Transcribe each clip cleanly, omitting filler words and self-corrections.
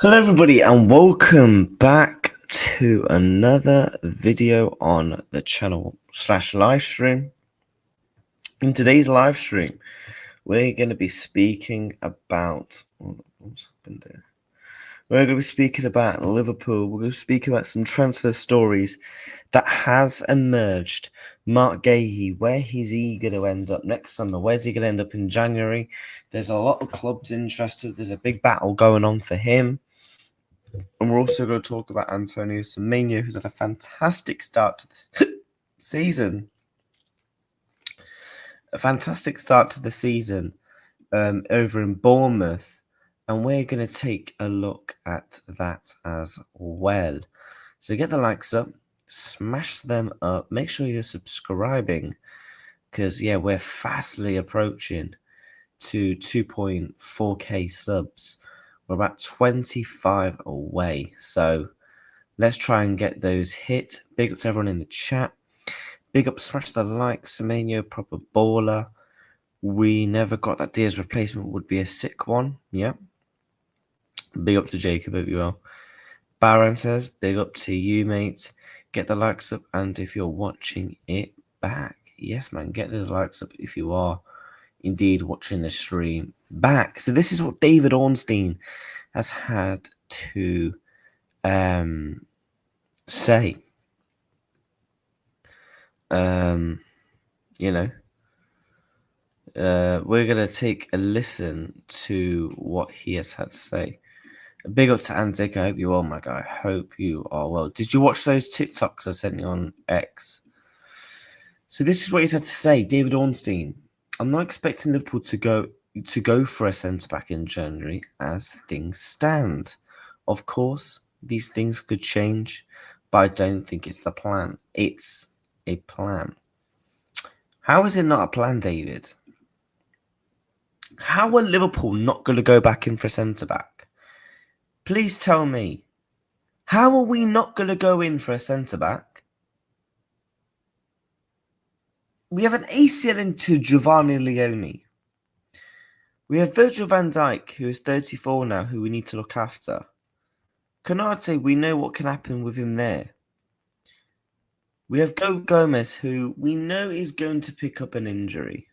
Hello everybody and welcome back to another video on the channel / live stream. In today's live stream, we're going to be speaking about what's happened here? We're going to be speaking about Liverpool. We're going to speak about some transfer stories that has emerged. Marc Guehi, where is he going to end up next summer? Where's he going to end up in January? There's a lot of clubs interested. There's a big battle going on for him. And we're also going to talk about Antonio Semenyo, who's had a fantastic start to this season. A fantastic start to the season over in Bournemouth. And we're going to take a look at that as well. So get the likes up, smash them up, make sure you're subscribing. Because, yeah, we're fastly approaching to 2.4k subs. We're about 25 away, so let's try and get those hit. Big up to everyone in the chat. Big up, smash the like. Semenyo, proper baller. We never got that Diaz replacement, would be a sick one. Yeah. Big up to Jacob, hope you well. Baron says, big up to you, mate. Get the likes up, and if you're watching it back, yes, man, get those likes up if you are indeed watching the stream back. So this is what David Ornstein has had to say. We're going to take a listen to what he has had to say. Big up to Antic. I hope you're well, my guy. I hope you are well. Did you watch those TikToks I sent you on X? So this is what he's had to say. David Ornstein. I'm not expecting Liverpool to go for a centre-back in January as things stand. Of course, these things could change, but I don't think it's the plan. It's a plan. How is it not a plan, David? How are Liverpool not going to go back in for a centre-back? Please tell me. How are we not going to go in for a centre-back? We have an ACL into Giovanni Leone. We have Virgil van Dijk, who is 34 now, who we need to look after. Konate, we know what can happen with him there. We have Gomez, who we know is going to pick up an injury.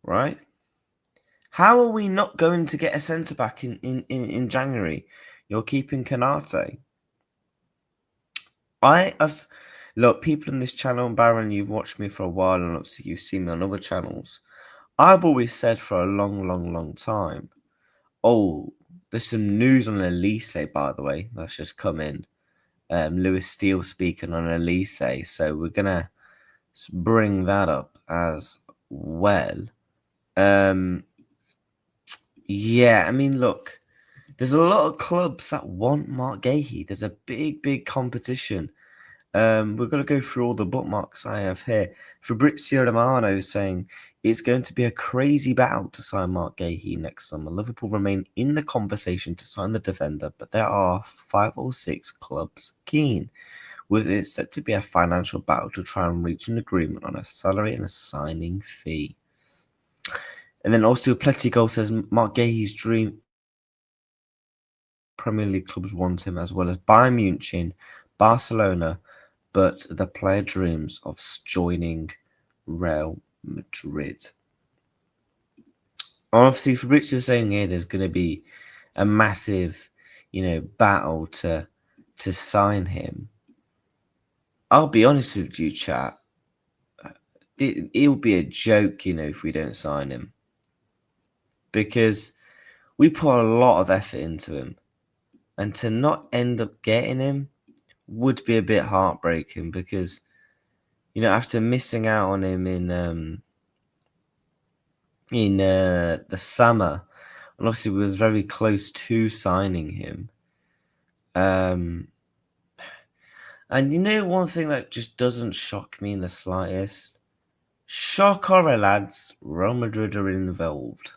Right? How are we not going to get a centre-back in January? You're keeping Konate. Look, people in this channel, Baron, you've watched me for a while, and obviously you've seen me on other channels. I've always said for a long time, oh, there's some news on Elise, by the way. That's just come in. Lewis Steele speaking on Elise, so we're going to bring that up as well. Yeah, I mean, look, there's a lot of clubs that want Marc Guehi. There's a big competition. We're going to go through all the bookmarks I have here. Fabrizio Romano is saying it's going to be a crazy battle to sign Marc Guehi next summer. Liverpool remain in the conversation to sign the defender, but there are 5 or 6 clubs keen, with it set to be a financial battle to try and reach an agreement on a salary and a signing fee. And then also Pletigol says Marc Guehi's dream Premier League clubs want him, as well as Bayern Munich, Barcelona, but the player dreams of joining Real Madrid. Obviously, Fabrizio is saying here there's going to be a massive, battle to sign him. I'll be honest with you, chat. It'll be a joke, if we don't sign him. Because we put a lot of effort into him. And to not end up getting him would be a bit heartbreaking, because after missing out on him in the summer, and obviously we was very close to signing him, and one thing that just doesn't shock me in the slightest, shock horror, lads, Real Madrid are involved.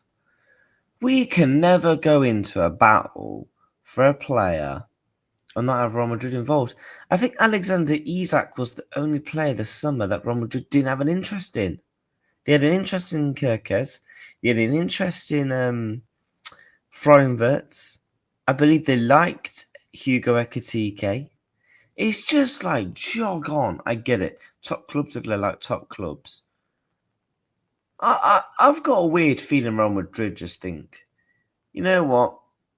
We can never go into a battle for a player and not have Real Madrid involved. I think Alexander Isak was the only player this summer that Real Madrid didn't have an interest in. They had an interest in Kirkes. They had an interest in Florian Wirtz. I believe they liked Hugo Ekitike. It's just like, jog on. I get it. Top clubs are going to like top clubs. I've got a weird feeling Real Madrid just think, you know what?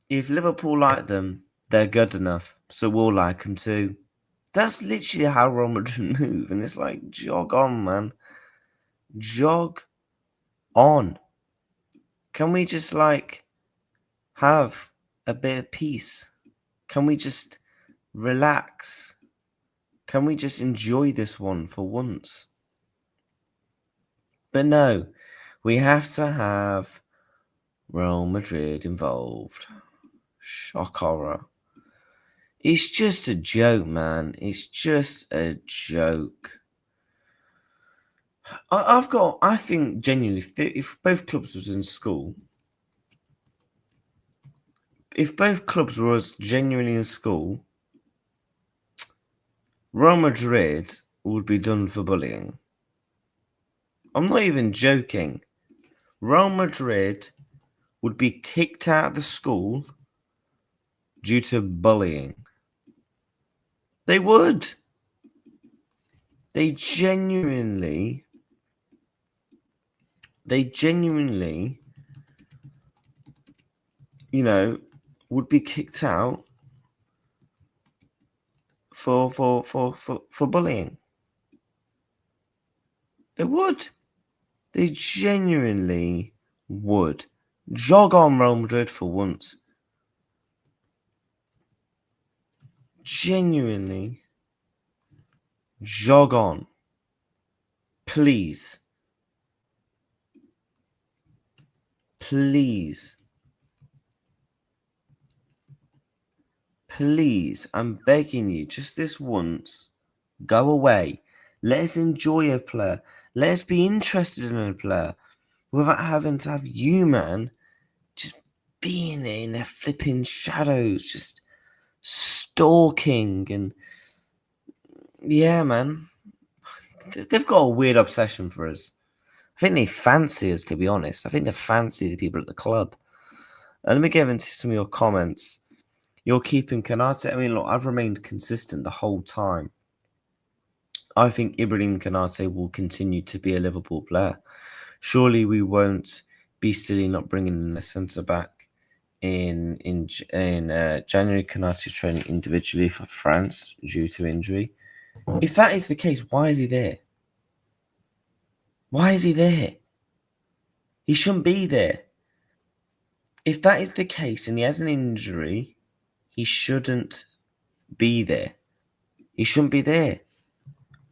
If Liverpool like them, they're good enough, so we'll like them too. That's literally how Real Madrid move, and it's like, jog on, man. Jog on. Can we just, like, have a bit of peace? Can we just relax? Can we just enjoy this one for once? But no, we have to have Real Madrid involved. Shock horror. It's just a joke, man. It's just a joke. I think genuinely, if both clubs was in school, if both clubs was genuinely in school, Real Madrid would be done for bullying. I'm not even joking. Real Madrid would be kicked out of the school due to bullying. They would. They genuinely, you know, would be kicked out for bullying. They would. They genuinely would. Jog on, Real Madrid, for once. Genuinely jog on. Please. Please. Please, I'm begging you, just this once, go away. Let us enjoy a player. Let us be interested in a player without having to have you, man, just being there in their flipping shadows, just stalking. And yeah, man, they've got a weird obsession for us. I think they fancy us, to be honest. I think they fancy the people at the club. Let me get into some of your comments. You're keeping Konate. I mean, look, I've remained consistent the whole time. I think Ibrahim Konate will continue to be a Liverpool player. Surely we won't be silly not bringing in a centre back in January. Konate training individually for France due to injury. If that is the case, why is he there? Why is he there? He shouldn't be there. If that is the case and he has an injury, he shouldn't be there. He shouldn't be there.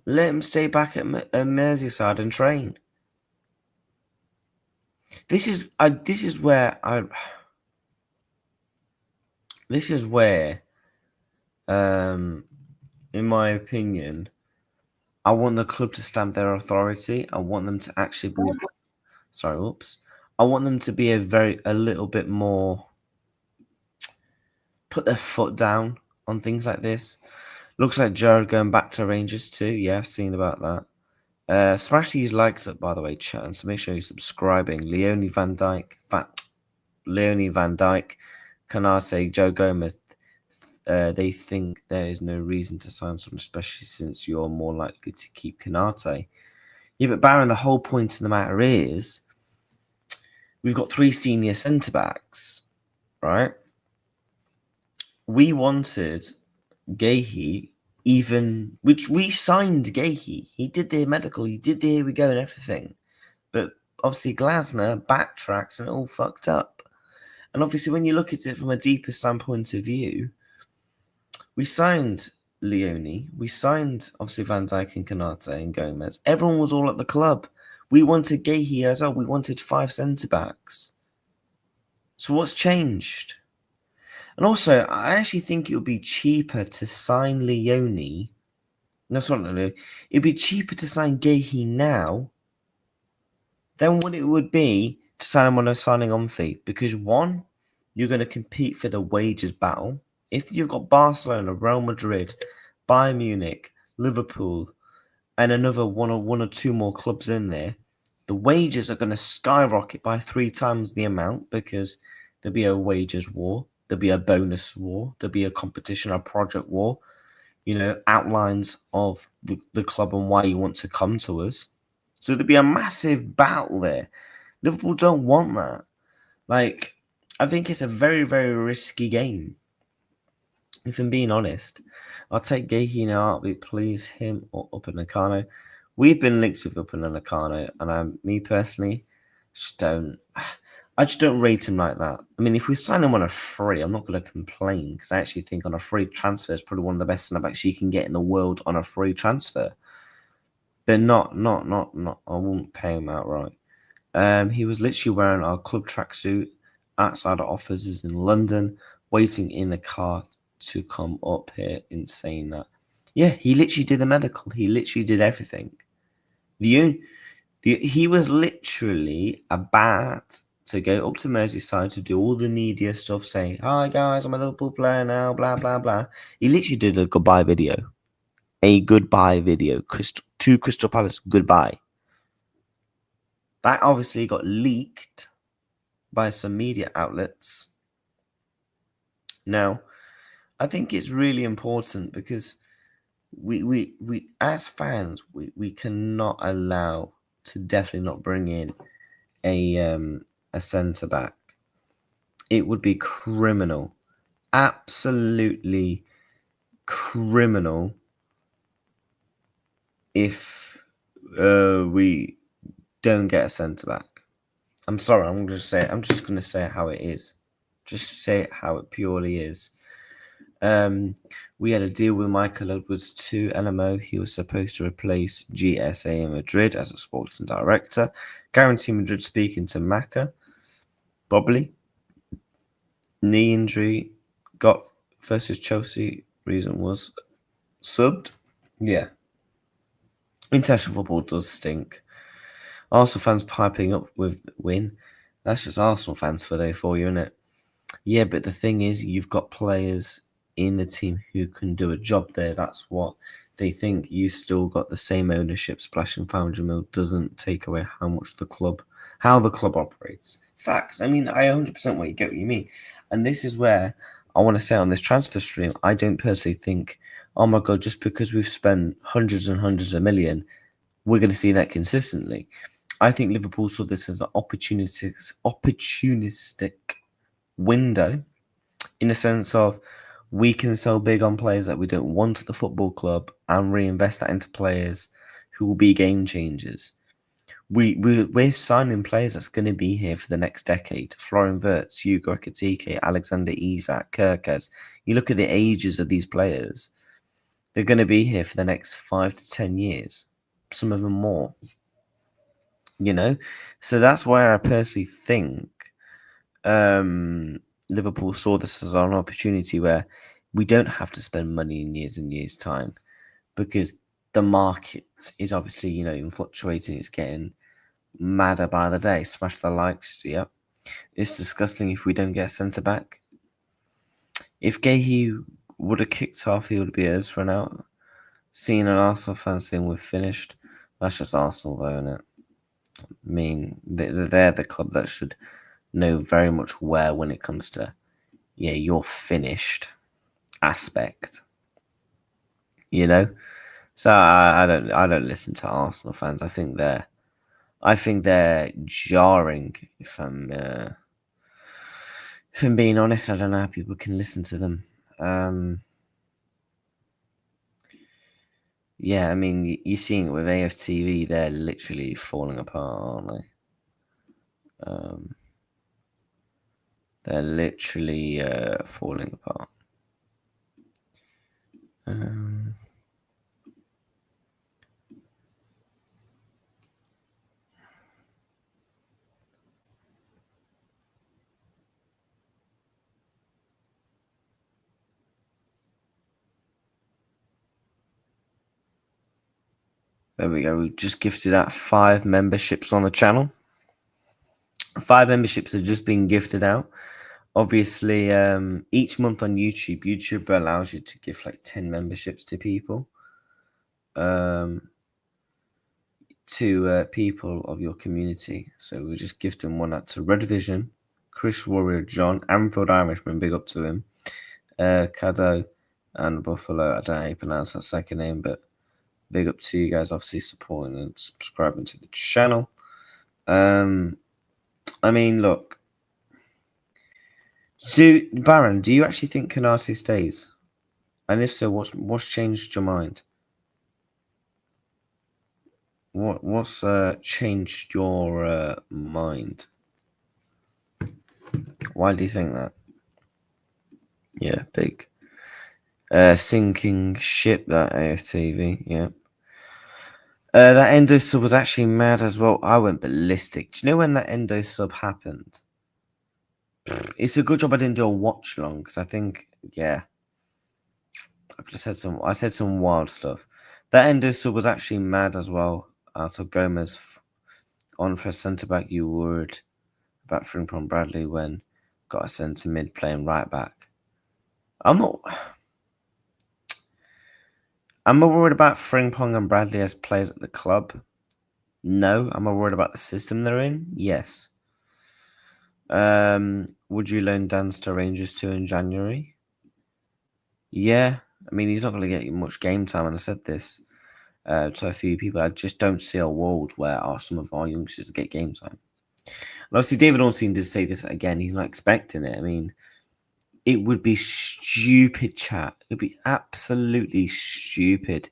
Let him stay back at Merseyside and train. This is where, in my opinion, I want the club to stamp their authority. I want them to actually be. Sorry, whoops. I want them to be a little bit more. Put their foot down on things like this. Looks like Jared going back to Rangers too. Yeah, I've seen about that. Smash these likes up, by the way, chat, and so make sure you're subscribing. Leone Van Dijk, Konate, Joe Gomez. They think there is no reason to sign someone, especially since you're more likely to keep Konate. Yeah, but Baron, the whole point of the matter is we've got 3 senior centre backs, right? We wanted Guehi, which we signed Guehi. He did the medical, he did the here we go and everything. But obviously Glasner backtracked and it all fucked up. And obviously when you look at it from a deeper standpoint of view, we signed Leone, we signed obviously Van Dijk and Konate and Gomez. Everyone was all at the club. We wanted Guehi as well. We wanted 5 centre-backs. So what's changed? And also, I actually think it would be cheaper to sign Leone. No, sorry, it'd be cheaper to sign Guehi now than what it would be to sign him on a signing on fee. Because one, you're going to compete for the wages battle. If you've got Barcelona, Real Madrid, Bayern Munich, Liverpool, and another one or 2 more clubs in there, the wages are going to skyrocket by 3 times the amount because there'll be a wages war. There'll be a bonus war. There'll be a competition, a project war. You know, outlines of the club and why you want to come to us. So there'll be a massive battle there. Liverpool don't want that. Like, I think it's a very, very risky game. If I'm being honest, I'll take Guehi now. Please him or Upamecano. We've been linked with Upamecano, and me personally, just don't. I just don't rate him like that. I mean, if we sign him on a free, I'm not going to complain because I actually think on a free transfer is probably one of the best centre backs you can get in the world on a free transfer. But not. I won't pay him outright. He was literally wearing our club tracksuit outside our offices in London, waiting in the car to come up here in saying that. Yeah, he literally did the medical. He literally did everything. He was literally about to go up to Merseyside to do all the media stuff, saying, "Hi guys, I'm a Liverpool player now, blah, blah, blah." He literally did a goodbye video. A goodbye video. To Crystal Palace, goodbye. That obviously got leaked by some media outlets. Now, I think it's really important because we as fans, we cannot allow to definitely not bring in a centre back. It would be criminal, absolutely criminal, if we don't get a centre back. I'm sorry. I'm just going to say it how it is. Just say it how it purely is. We had a deal with Michael Edwards to LMO. He was supposed to replace GSA in Madrid as a sporting director. Guarantee Madrid speaking to Maka. Bobley. Knee injury. Got versus Chelsea. Reason was subbed. Yeah. International football does stink. Arsenal fans piping up with win. That's just Arsenal fans for you, isn't it? Yeah, but the thing is, you've got players in the team who can do a job there. That's what they think. You've still got the same ownership. Splashing 500 mil doesn't take away how the club operates. Facts. I mean, I 100% get what you mean. And this is where I want to say on this transfer stream, I don't personally think, oh my God, just because we've spent hundreds and hundreds of million, we're going to see that consistently. I think Liverpool saw this as an opportunistic window, in the sense of we can sell big on players that we don't want at the football club and reinvest that into players who will be game changers. We're signing players that's going to be here for the next decade. Florian Wirtz, Hugo Ekitike, Alexander Isak, Kirkes. You look at the ages of these players, they're going to be here for the next 5 to 10 years, some of them more. You know, so that's why I personally think Liverpool saw this as an opportunity where we don't have to spend money in years and years' time, because the market is obviously, fluctuating. It's getting madder by the day. Smash the likes. Yeah, it's disgusting if we don't get a centre back. If Guehi would have kicked off, he would be ours for now. Seeing an Arsenal fan saying we're finished, that's just Arsenal, though, isn't it? I mean, they're the club that should know very much where when it comes to, you're finished aspect. So I don't listen to Arsenal fans. I think they're jarring. If I'm being honest, I don't know how people can listen to them. Yeah, I mean, you're seeing it with AFTV. They're literally falling apart, aren't they? They're literally falling apart. There we go. We just gifted out 5 memberships on the channel. 5 memberships have just been gifted out. Obviously, each month on YouTube allows you to give like 10 memberships to people. To people of your community. So we're just gifting one out to Red Vision, Chris Warrior John, Anfield Irishman, big up to him. Cado and Buffalo, I don't know how you pronounce that second name, but big up to you guys, obviously supporting and subscribing to the channel. I mean, look. Baron, do you actually think Konate stays? And if so, what's changed your mind? What's changed your mind? Why do you think that? Yeah, big. Sinking ship, that AFTV, yeah. That endo sub was actually mad as well. I went ballistic. Do you know when that endo sub happened? It's a good job I didn't do a watch long, because I think, yeah, I could have said I said some wild stuff. That endo sub was actually mad as well. Out of Gomez on for a centre back, you worried about Frimpong Bradley when got a centre mid playing right back. I'm not worried about Frimpong and Bradley as players at the club. No. Am I worried about the system they're in? Yes. Would you loan Dance to Rangers 2 in January? Yeah. I mean, he's not going to get much game time, and I said this to a few people. I just don't see a world where some of our youngsters get game time. And obviously, David Ornstein did say this again. He's not expecting it. I mean, it would be stupid, chat. It would be absolutely stupid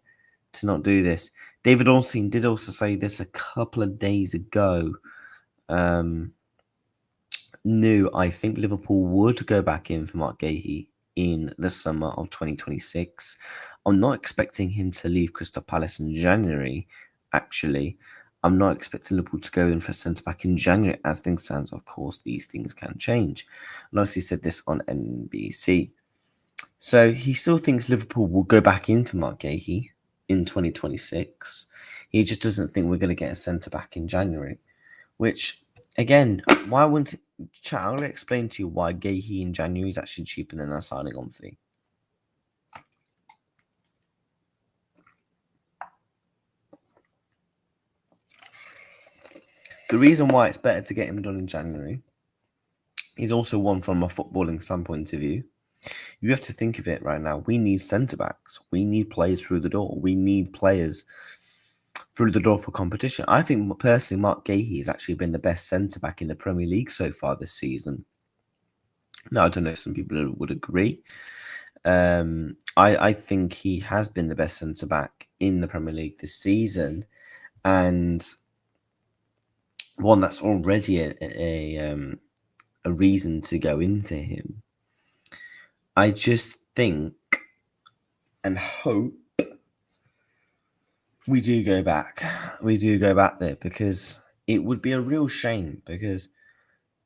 to not do this. David Ornstein did also say this a couple of days ago. I think Liverpool would go back in for Marc Guehi in the summer of 2026. I'm not expecting him to leave Crystal Palace in January, actually. I'm not expecting Liverpool to go in for centre-back in January. As things stand, of course, these things can change. And obviously said this on NBC. So he still thinks Liverpool will go back into Marc Guehi in 2026. He just doesn't think we're going to get a centre-back in January. Which, again, why wouldn't... Chat, I'm going to explain to you why Guehi in January is actually cheaper than our signing on fee. The reason why it's better to get him done in January is also one from a footballing standpoint of view. You have to think of it right now. We need centre-backs. We need players through the door. We need players through the door for competition. I think, personally, Marc Guehi has actually been the best centre-back in the Premier League so far this season. Now, I don't know if some people would agree. I think he has been the best centre-back in the Premier League this season, and one that's already a reason to go into him. I just think and hope we do go back. We do go back there, because it would be a real shame, because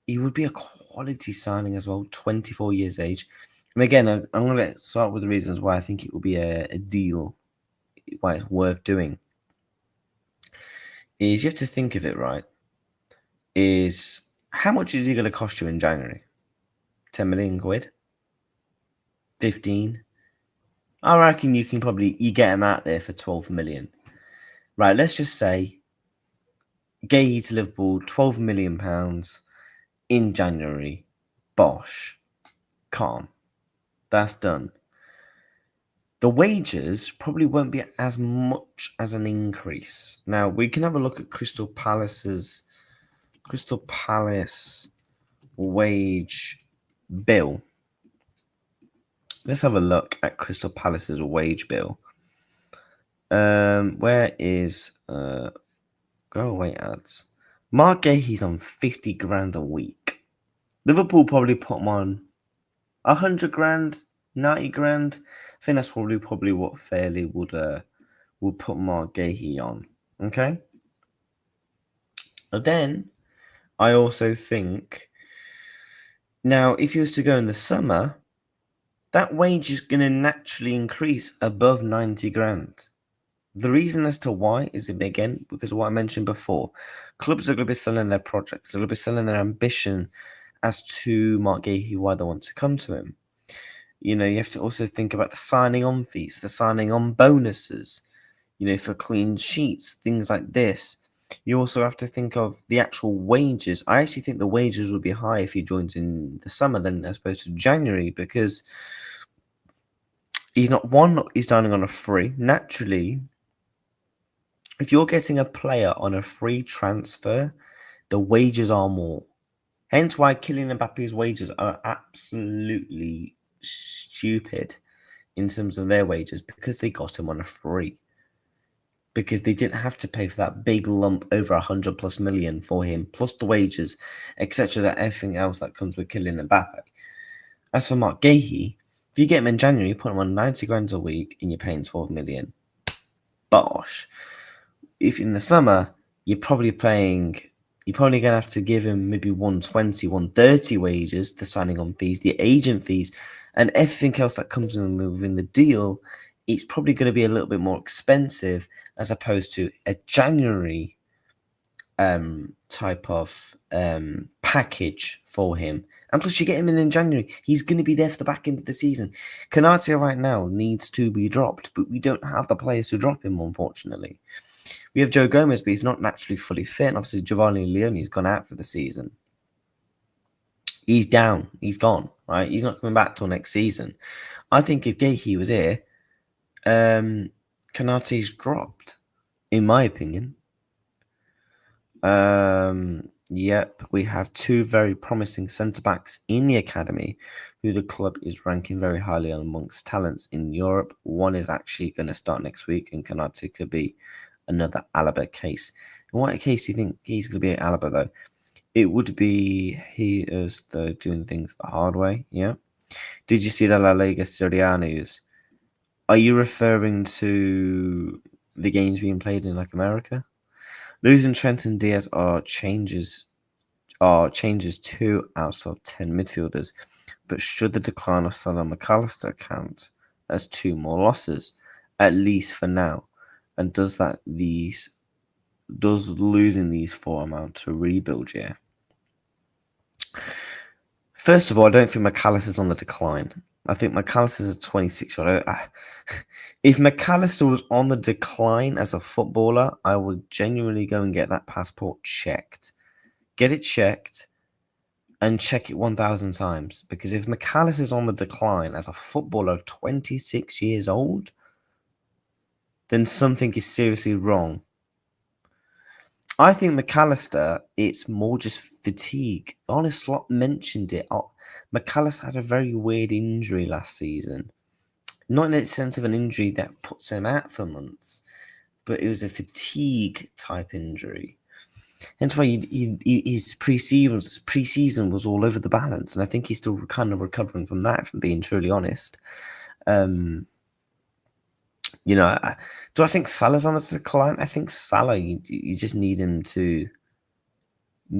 he would be a quality signing as well, 24 years age. And again, I'm going to start with the reasons why I think it will be a deal, why it's worth doing. Is you have to think of it, right? Is how much is he going to cost you in January? 10 million quid? 15? I reckon you get him out there for 12 million. Right, let's just say Guehi to Liverpool, £12 million in January. Bosh. Calm. That's done. The wages probably won't be as much as an increase. Now, we can have a look at Crystal Palace wage bill. Let's have a look at Crystal Palace's wage bill. Where is go away ads? Marc Guehi's on 50 grand a week. Liverpool probably put him on 100 grand, 90 grand. I think that's probably what Fairley would put Marc Guehi on. Okay. But then I also think now, if he was to go in the summer, that wage is going to naturally increase above 90 grand. The reason as to why is, again, because of what I mentioned before. Clubs are going to be selling their projects. They're going to be selling their ambition as to Marc Guehi, why they want to come to him. You know, you have to also think about the signing on fees, the signing on bonuses, you know, for clean sheets, things like this. You also have to think of the actual wages. I actually think the wages would be higher if he joins in the summer than as opposed to January, because he's signing on a free. Naturally, if you're getting a player on a free transfer, the wages are more. Hence why Kylian Mbappe's wages are absolutely stupid in terms of their wages, because they got him on a free. Because they didn't have to pay for that big lump over 100 plus million for him, plus the wages, etc. That everything else that comes with Kylian Mbappe. As for Marc Guehi, if you get him in January, you put him on 90 grand a week and you're paying 12 million. Bosh. If in the summer, you're probably going to have to give him maybe 120, 130 wages, the signing on fees, the agent fees, and everything else that comes in within the deal. It's probably going to be a little bit more expensive as opposed to a January type of package for him. And plus, you get him in January. He's going to be there for the back end of the season. Konaté right now needs to be dropped, but we don't have the players to drop him, unfortunately. We have Joe Gomez, but he's not naturally fully fit. And obviously, Giovanni Leone's gone out for the season. He's down. He's gone, right? He's not coming back till next season. I think if Guehi was here, Konaté's dropped, in my opinion. Yep, we have two very promising centre-backs in the academy who the club is ranking very highly amongst talents in Europe. One is actually going to start next week, and Konaté could be another Alaba case. In what case do you think he's going to be at Alaba, though? It would be he is doing things the hard way, yeah? Did you see the La Liga Serie A news? Are you referring to the games being played in, like, America? Losing Trent and Diaz are changes 2 out of 10 midfielders, but should the decline of Salah and McAllister count as 2 more losses, at least for now? And does losing these 4 amount to rebuild year? First of all, I don't think McAllister's on the decline. I think McAllister's a 26-year-old. If McAllister was on the decline as a footballer, I would genuinely go and get that passport checked. Get it checked and check it 1,000 times. Because if McAllister's on the decline as a footballer, 26 years old, then something is seriously wrong. I think McAllister, it's more just fatigue. Arne Slot mentioned it. McAllister had a very weird injury last season. Not in the sense of an injury that puts him out for months, but it was a fatigue type injury. Hence why his pre-season was all over the balance, and I think he's still kind of recovering from that, if I'm being truly honest. Do I think Salah's on the decline? I think Salah, you just need him to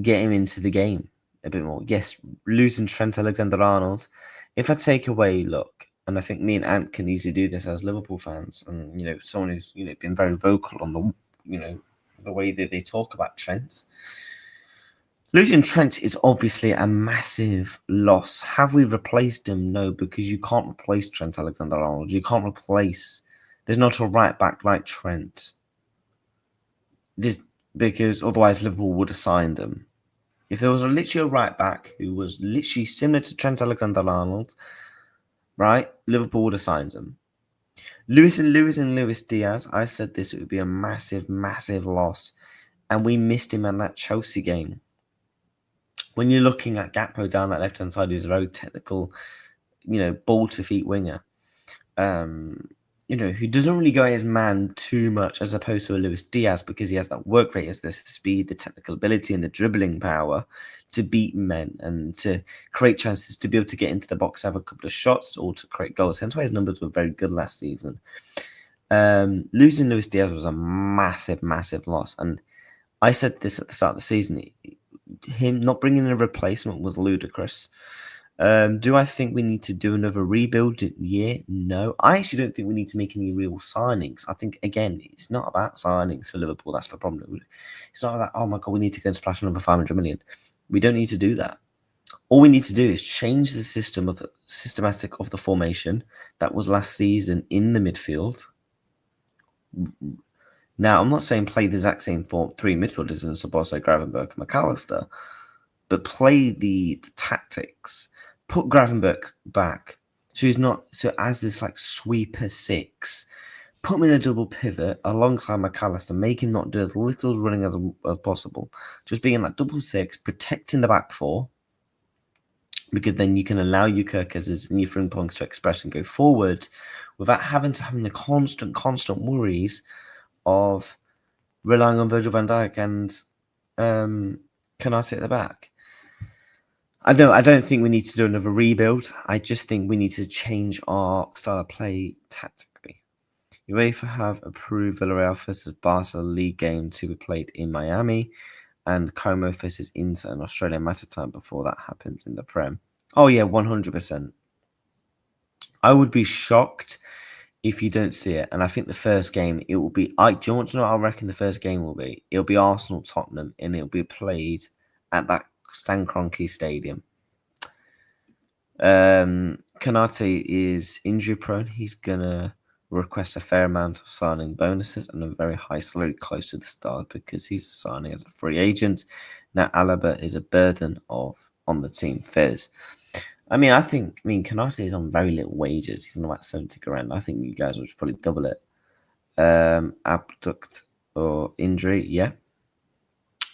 get him into the game a bit more. Yes, losing Trent Alexander-Arnold. If I take away, look, and I think me and Ant can easily do this as Liverpool fans, and someone who's been very vocal on the way that they talk about Trent. Losing Trent is obviously a massive loss. Have we replaced him? No, because you can't replace Trent Alexander-Arnold. You can't replace. There's not a right back like Trent. Because otherwise Liverpool would have signed him. If there was literally a right back who was literally similar to Trent Alexander-Arnold, right, Liverpool would have signed him. Luis Diaz, I said this, it would be a massive, massive loss. And we missed him in that Chelsea game. When you're looking at Gakpo down that left-hand side, who's a very technical, ball-to-feet winger, who doesn't really go at his man too much as opposed to a Luis Diaz, because he has that work rate, has the speed, the technical ability, and the dribbling power to beat men and to create chances, to be able to get into the box, have a couple of shots, or to create goals. Hence why his numbers were very good last season. Losing Luis Diaz was a massive, massive loss. And I said this at the start of the season. Him not bringing in a replacement was ludicrous. Do I think we need to do another rebuild year? No. I actually don't think we need to make any real signings. I think, again, it's not about signings for Liverpool. That's the problem. It's not like, oh my God, we need to go and splash another 500 million. We don't need to do that. All we need to do is change the systematic of the formation that was last season in the midfield. Now, I'm not saying play the exact same three midfielders in Sabasa, Gravenberch, and McAllister, but play the tactics. Put Gravenberch back, so he's not as this like sweeper 6. Put him in a double pivot alongside McAllister. Make him not do as little running as possible. Just being in that double 6, protecting the back 4, because then you can allow your Kirkers and your Frimpong's to express and go forward without having the constant worries of relying on Virgil van Dijk and Canate at the back. I don't think we need to do another rebuild. I just think we need to change our style of play tactically. UEFA have approved Villarreal versus Barca league game to be played in Miami, and Como versus Inter in Australia matter time before that happens in the Prem. Oh yeah, 100%. I would be shocked if you don't see it. And I think the first game, it will be... do you want to know what I reckon the first game will be? It'll be Arsenal-Tottenham, and it'll be played at that Stan Kroenke Stadium. Canate is injury-prone. He's going to request a fair amount of signing bonuses and a very high salary close to the start because he's signing as a free agent. Now, Alaba is a burden on the team. Fizz. Canate is on very little wages. He's on about 70 grand. I think you guys will probably double it. Abduct or injury, yeah.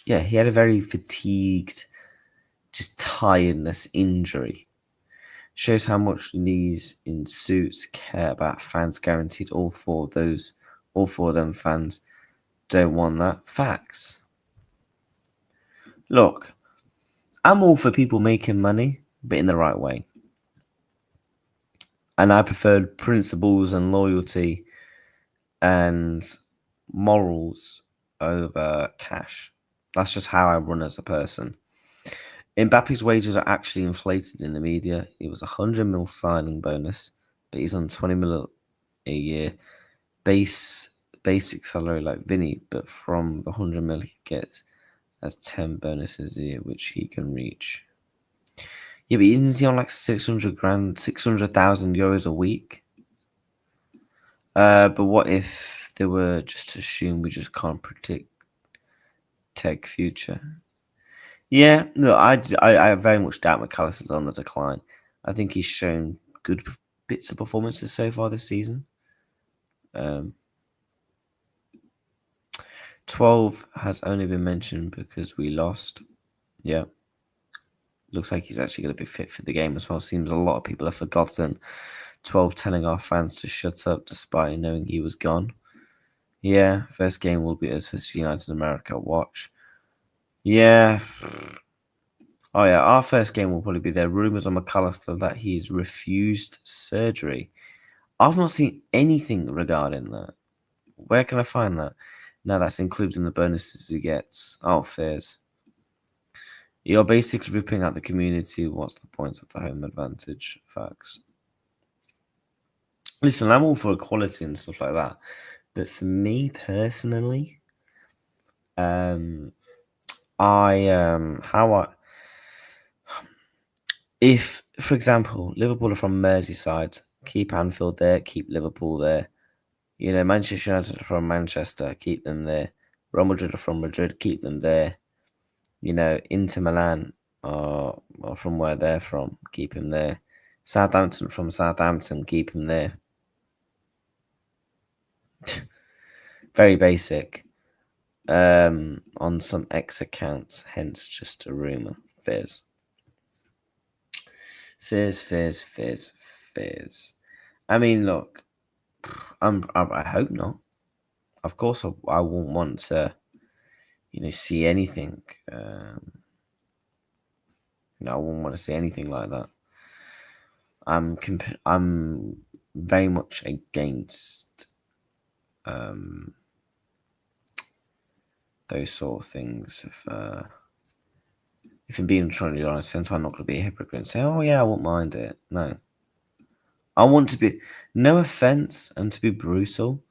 Yeah, he had a very fatigued, just tiredness injury. Shows how much these in suits care about fans. Guaranteed all four of them fans don't want that. Facts. Look, I'm all for people making money, but in the right way. And I preferred principles and loyalty and morals over cash. That's just how I run as a person. Mbappe's wages are actually inflated in the media. It was 100 mil signing bonus, but he's on 20 mil a year basic salary like Vinny, but from the 100 mil he gets as 10 bonuses a year, which he can reach. Yeah, but isn't he on like 600,000 euros a week? But what if they were just to assume we just can't predict tech future? Yeah, no, I very much doubt McAllister's on the decline. I think he's shown good bits of performances so far this season. 12 has only been mentioned because we lost. Yeah. Looks like he's actually going to be fit for the game as well. Seems a lot of people have forgotten 12 telling our fans to shut up despite knowing he was gone. Yeah, first game will be us versus United America. Watch. Yeah. Oh, yeah, our first game will probably be there. Rumours on McAllister that he's refused surgery. I've not seen anything regarding that. Where can I find that? Now that's included in the bonuses he gets. Oh, fairs. You're basically ripping out the community. What's the point of the home advantage? Facts. Listen, I'm all for equality and stuff like that. But for me personally, if, for example, Liverpool are from Merseyside, keep Anfield there, keep Liverpool there. You know, Manchester United are from Manchester, keep them there. Real Madrid are from Madrid, keep them there. You know, Inter Milan are from where they're from, keep them there. Southampton from Southampton, keep them there. Very basic. On some X accounts, hence just a rumor. Fizz. I mean, look, I hope not. Of course, I won't want to, see anything. I won't want to see anything like that. I'm very much against those sort of things. If I'm being totally honest, I'm not going to be a hypocrite and say, "Oh yeah, I won't mind it." No, I want to be. No offense, and to be brutal,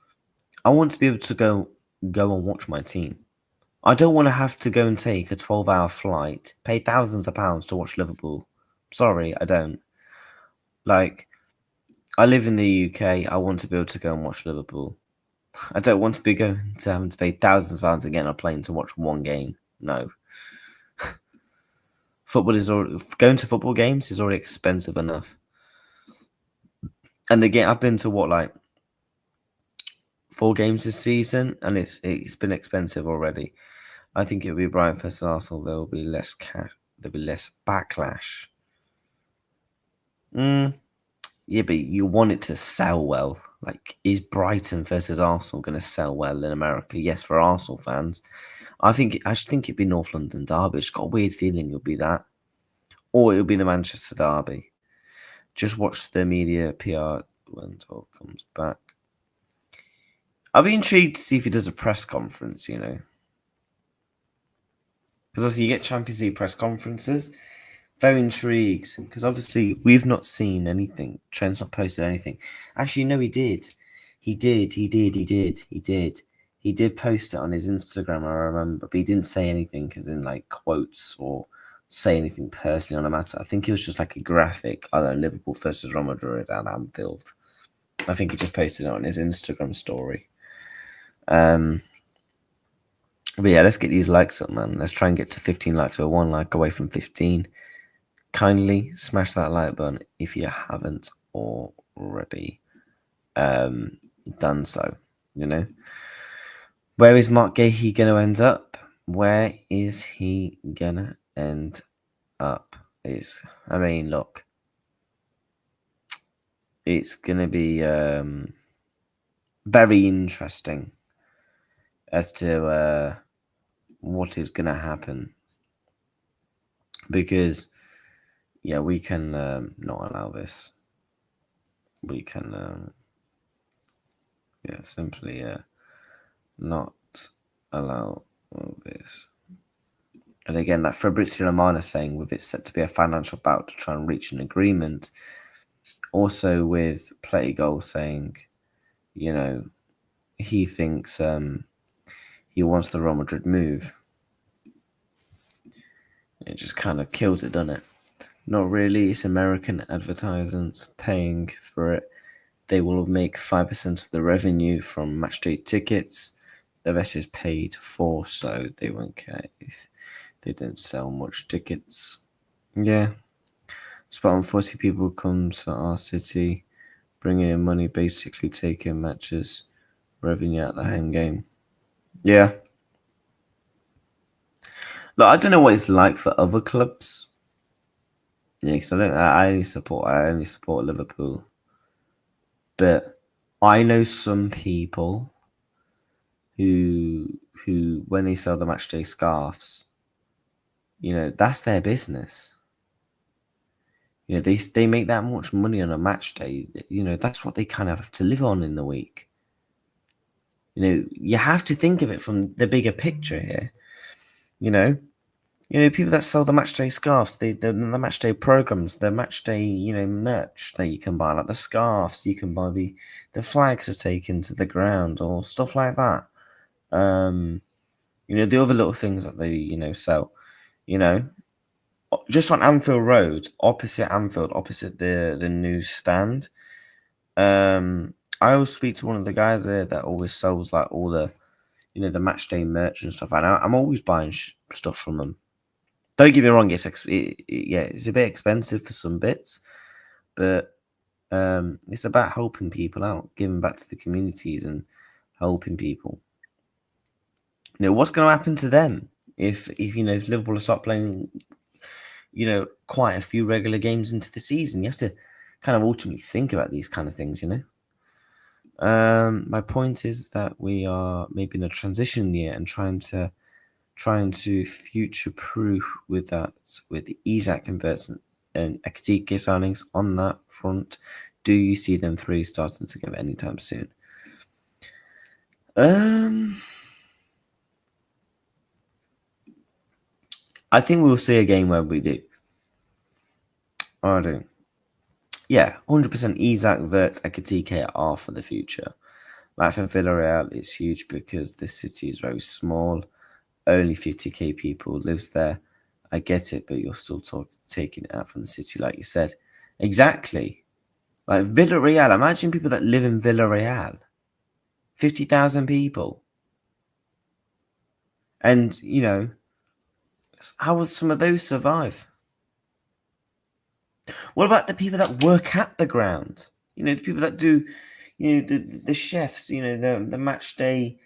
I want to be able to go and watch my team. I don't want to have to go and take a 12-hour flight, pay thousands of pounds to watch Liverpool. Sorry, I don't. Like, I live in the UK. I want to be able to go and watch Liverpool. I don't want to be going to having to pay thousands of pounds to get on a plane to watch one game. No. Football is already, going to football games is already expensive enough. And again, I've been to like 4 games this season, and it's been expensive already. I think it'll be Brighton versus Arsenal. There will be less cash. There'll be less backlash. Yeah, but you want it to sell well. Like, is Brighton versus Arsenal going to sell well in America? Yes, for Arsenal fans. I think it'd be North London derby. It's got a weird feeling it'll be that, or it'll be the Manchester derby. Just watch the media PR when 12 comes back. I'll be intrigued to see if he does a press conference. Because obviously you get Champions League press conferences. Very intrigued, because obviously we've not seen anything. Trent's not posted anything. Actually, no, he did. He did post it on his Instagram, I remember, but he didn't say anything as in like quotes or say anything personally on a matter. I think it was just like a graphic. I don't know, Liverpool versus Romano at Anfield. I think he just posted it on his Instagram story. But yeah, let's get these likes up, man. Let's try and get to 15 likes. We're 1 like away from 15. Kindly smash that like button if you haven't already done so. Where is Mark Guehi going to end up? Where is he going to end up? Look, it's going to be very interesting as to what is going to happen, because yeah, we can not allow this. We can simply not allow this. And again, like Fabrizio Romano saying, with it set to be a financial bout to try and reach an agreement. Also with Play Goal saying, he thinks he wants the Real Madrid move. It just kind of kills it, doesn't it? Not really. It's American advertisements paying for it. They will make 5% of the revenue from matchday tickets. The rest is paid for, so they won't care if they don't sell much tickets. Yeah. Spot on 40 people come to our city, bringing in money, basically taking matches, revenue out the home game. Yeah. Look, I don't know what it's like for other clubs. Yeah, because I only support Liverpool. But I know some people who when they sell the matchday scarves, that's their business. They make that much money on a match day. That's what they kind of have to live on in the week. You have to think of it from the bigger picture here. People that sell the matchday scarves, the matchday programs, the matchday, merch that you can buy, like the scarves, you can buy the flags to take into the ground or stuff like that. The other little things that they, sell, just on Anfield Road, opposite Anfield, opposite the new stand. I always speak to one of the guys there that always sells like all the, the matchday merch and stuff. And I'm always buying stuff from them. Don't get me wrong, it's a bit expensive for some bits, but it's about helping people out, giving back to the communities and helping people. What's going to happen to them if Liverpool start playing, quite a few regular games into the season? You have to kind of ultimately think about these kind of things, My point is that we are maybe in a transition year and trying to future-proof with that, with the Isak converts and Ekitike signings on that front. Do you see them 3 starting together anytime soon? I think we'll see a game where we do. I do. Yeah, 100% Isak, Verts, Ekitike are for the future. Like for Villarreal, it's huge because the city is very small. Only 50k people lives there. I get it, but you're still taking it out from the city, like you said. Exactly. Like Villarreal, imagine people that live in Villarreal. 50,000 people. And, you know, how would some of those survive? What about the people that work at the ground? You know, the people that do, you know, the chefs, you know, the match day,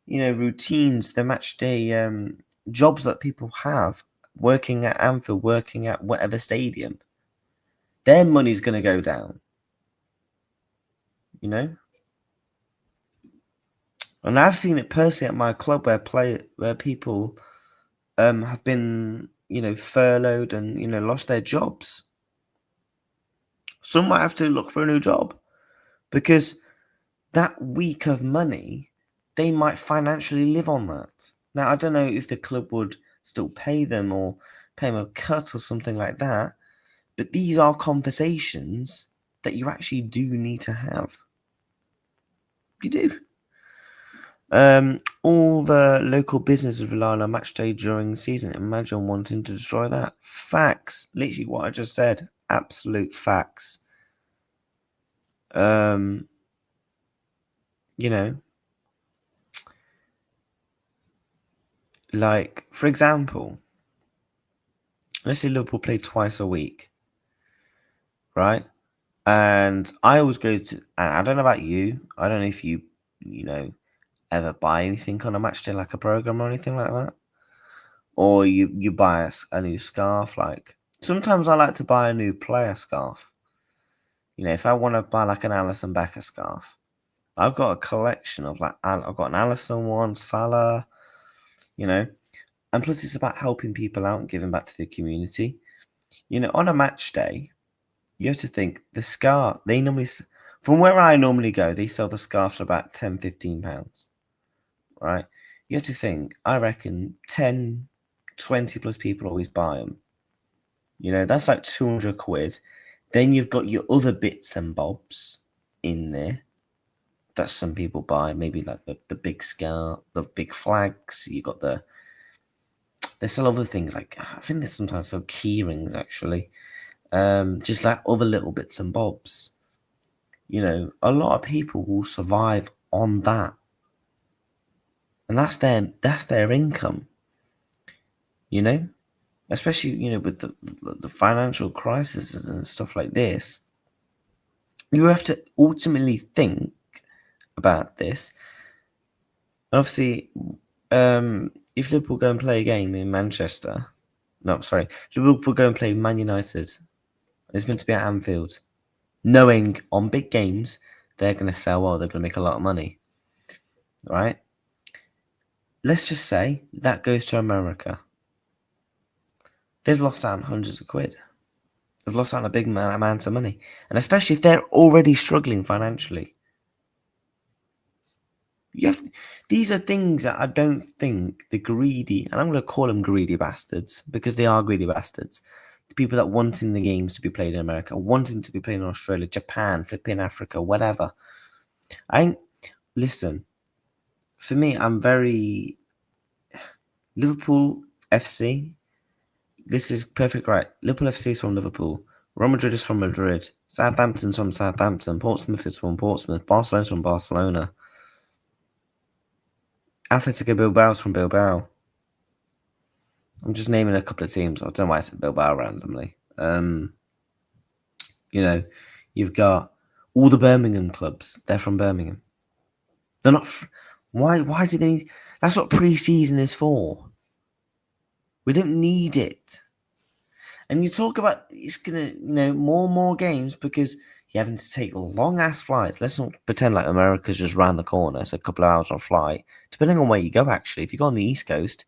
you know, routines, the match day jobs that people have working at Anfield, working at whatever stadium. Their money's going to go down. You know? And I've seen it personally at my club where people have been, you know, furloughed and, you know, lost their jobs. Some might have to look for a new job because that week of money, they might financially live on that. Now, I don't know if the club would still pay them or pay them a cut or something like that, but these are conversations that you actually do need to have. You do. All the local businesses rely on a match day during the season. Imagine wanting to destroy that. Facts. Literally what I just said. Absolute facts. You know, like, for example, let's say Liverpool play twice a week, right? And I always go to, and I don't know about you, I don't know if you know, ever buy anything on a match day, like a program or anything like that, or you buy a new scarf. Like sometimes I like to buy a new player scarf. You know, if I want to buy like an Alisson Becker scarf, I've got a collection of like I've got an Alisson one, Salah, you know, and plus it's about helping people out and giving back to the community. You know, on a match day, you have to think the scarf. They normally, from where I normally go, they sell the scarf for about £10-15. Right? You have to think, I reckon 10, 20 plus people always buy them. You know, that's like 200 quid. Then you've got your other bits and bobs in there that some people buy. Maybe like the big scarf, the big flags. You got there's still other things like, I think there's sometimes sell key rings actually. Just like other little bits and bobs. You know, a lot of people will survive on that. And that's their income. You know? Especially, you know, with the financial crisis and stuff like this. You have to ultimately think about this. Obviously, if Liverpool go and play a game in Manchester, Liverpool go and play Man United, it's meant to be at Anfield, knowing on big games they're going to sell well, they're going to make a lot of money, right? Let's just say that goes to America. They've lost out on hundreds of quid. They've lost out on a big amount of money, and especially if they're already struggling financially. These are things that I don't think the greedy, and I'm going to call them greedy bastards because they are greedy bastards. The people that wanting the games to be played in America, wanting to be played in Australia, Japan, flipping Africa, whatever. Listen, for me, I'm very Liverpool FC. This is perfect, right? Liverpool FC is from Liverpool. Real Madrid is from Madrid. Southampton's from Southampton. Portsmouth is from Portsmouth. Barcelona's from Barcelona. Atletico Bilbao's from Bilbao. I'm just naming a couple of teams. I don't know why I said Bilbao randomly. You know, you've got all the Birmingham clubs. They're from Birmingham. They're not. Why do they? That's what pre-season is for. We don't need it. And you talk about it's gonna, you know, more games because you're having to take long ass flights. Let's not pretend like America's just round the corner. It's a couple of hours on a flight, depending on where you go. Actually, if you go on the East Coast,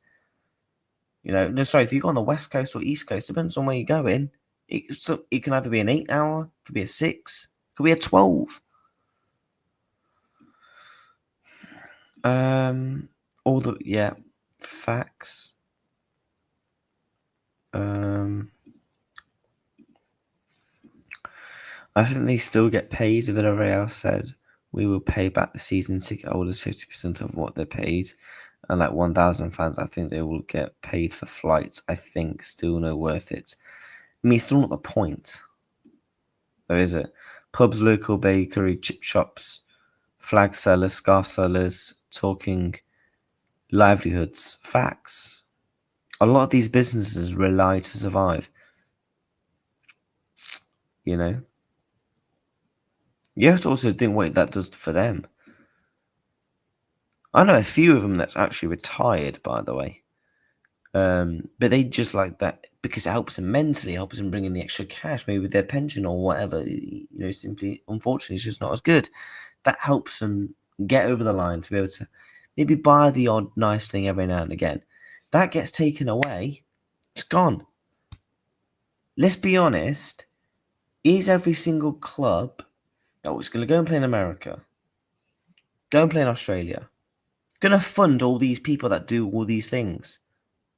you know, no, sorry, if you go on the West Coast or East Coast, depends on where you're going. It can either be an 8 hour, it could be a 6, it could be a 12. All the facts. I think they still get paid. Villarreal said we will pay back the season ticket holders 50% of what they're paid. And like 1,000 fans, I think they will get paid for flights. I think still no worth it. I mean, it's still not the point. Though, is it? Pubs, local bakery, chip shops, flag sellers, scarf sellers, talking livelihoods, facts. A lot of these businesses rely to survive. You know, you have to also think what that does for them. I know a few of them that's actually retired, by the way. But they just like that because it helps them mentally, helps them bring in the extra cash, maybe with their pension or whatever. You know, simply, unfortunately, it's just not as good. That helps them get over the line to be able to maybe buy the odd nice thing every now and again. That gets taken away, it's gone. Let's be honest. Is every single club that was going to go and play in America, go and play in Australia, going to fund all these people that do all these things?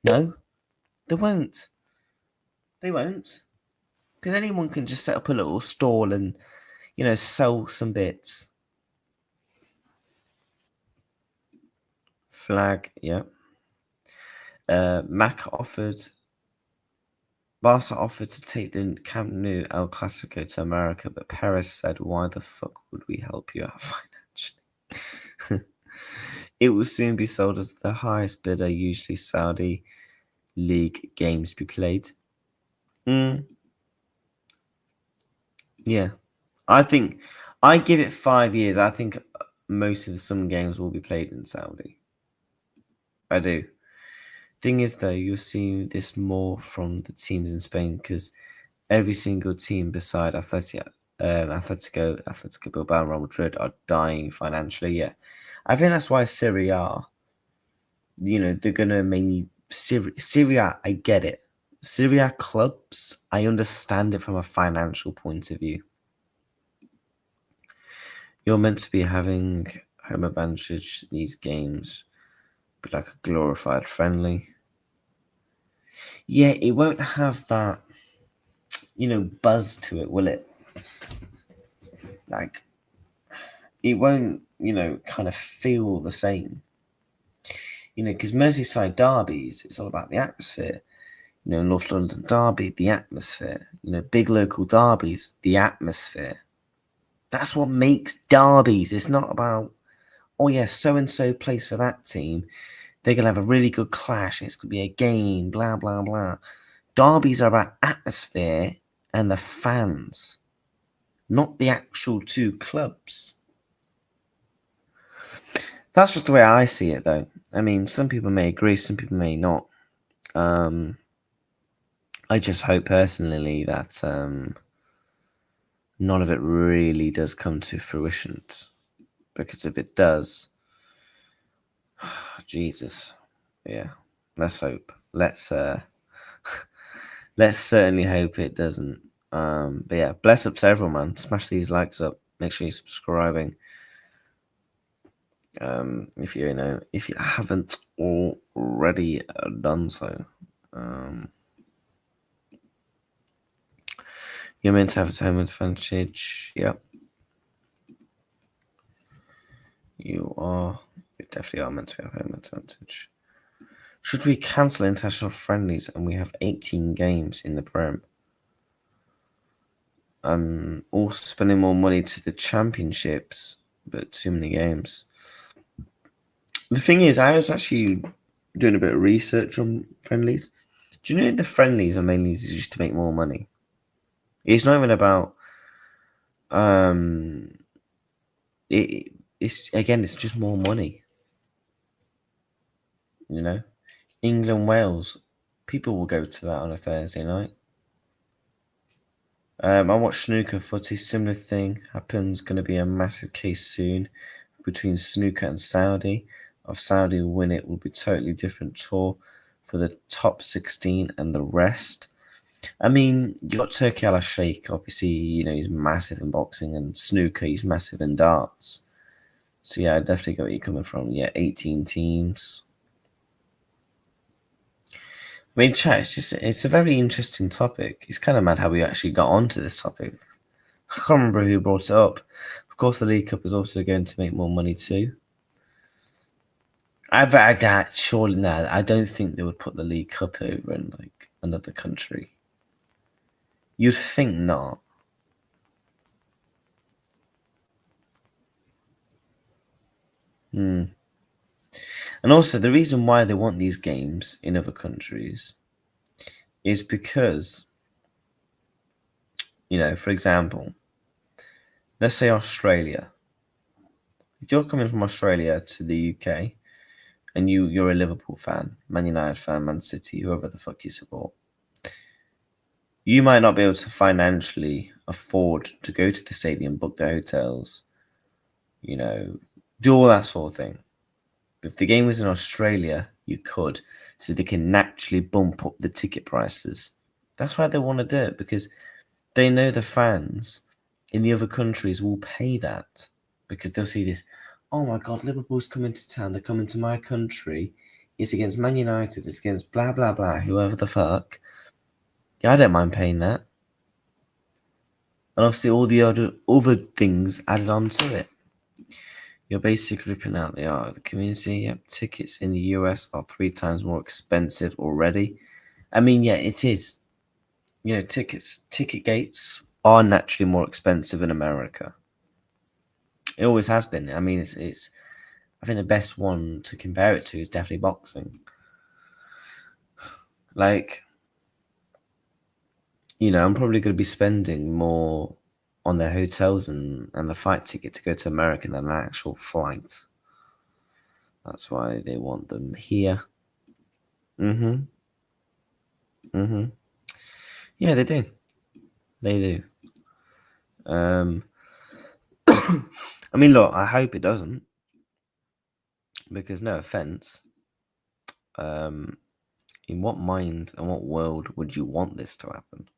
No, they won't. They won't. Because anyone can just set up a little stall and, you know, sell some bits. Flag, yeah. Barca offered to take the Camp Nou El Clasico to America, but Perez said, "Why the fuck would we help you out financially?" It will soon be sold as the highest bidder. Usually Saudi League games be played. Yeah. I think I give it 5 years. I think most of some games will be played in Saudi. I do. Thing is, though, you'll see this more from the teams in Spain because every single team beside Atletico Bilbao, and Real Madrid are dying financially. Yeah, I think that's why Serie A, you know, they're gonna maybe Serie A. I get it. Serie A clubs, I understand it from a financial point of view. You're meant to be having home advantage these games, but like a glorified friendly. Yeah, it won't have that, you know, buzz to it, will it? Like, it won't, you know, kind of feel the same. You know, because Merseyside derbies, it's all about the atmosphere. You know, North London derby, the atmosphere. You know, big local derbies, the atmosphere. That's what makes derbies. It's not about, oh yeah, so-and-so plays for that team. They're going to have a really good clash. It's going to be a game, blah, blah, blah. Derbies are about atmosphere and the fans, not the actual two clubs. That's just the way I see it, though. I mean, some people may agree, some people may not. I just hope personally that none of it really does come to fruition. Because if it does, Jesus, yeah, let's hope. Let's certainly hope it doesn't. But yeah, bless up to everyone, man. Smash these likes up. Make sure you're subscribing. If you haven't already done so. You're meant to have a home advantage. Yep. You definitely are meant to have home advantage. Should we cancel international friendlies and we have 18 games in the Prem? Also spending more money to the championships, but too many games. The thing is, I was actually doing a bit of research on friendlies. Do you know the friendlies are mainly used to make more money? It's not even about it's just more money. You know, England, Wales, people will go to that on a Thursday night. I watched snooker footy. Similar thing happens. Going to be a massive case soon between snooker and Saudi. If Saudi win, it will be totally different tour for the top 16 and the rest. I mean, you got Turkey Al Sheikh. Obviously, you know he's massive in boxing, and snooker he's massive in darts. So yeah, I definitely get where you're coming from. Yeah, 18 teams. I mean, chat, it's a very interesting topic. It's kind of mad how we actually got onto this topic. I can't remember who brought it up. Of course, the League Cup is also going to make more money too. I doubt, surely, no, I don't think they would put the League Cup over in like another country. You'd think not. And also, the reason why they want these games in other countries is because, for example, let's say Australia. If you're coming from Australia to the UK and you're a Liverpool fan, Man United fan, Man City, whoever the fuck you support, you might not be able to financially afford to go to the stadium, book the hotels, do all that sort of thing. If the game was in Australia, you could, so they can naturally bump up the ticket prices. That's why they want to do it, because they know the fans in the other countries will pay that, because they'll see this. Oh my God, Liverpool's coming to town. They're coming to my country. It's against Man United. It's against blah, blah, blah, whoever the fuck. Yeah, I don't mind paying that. And obviously all the other things added on to it. You're basically ripping out the community. Yep, tickets in the US are 3 times more expensive already. I mean, yeah, it is. Ticket gates are naturally more expensive in America. It always has been. I mean, it's. I think the best one to compare it to is definitely boxing. Like, I'm probably going to be spending more on their hotels and the fight ticket to go to America than an actual flight. That's why they want them here. Yeah, they do. They do. I mean, look, I hope it doesn't, because no offense, in what mind and what world would you want this to happen?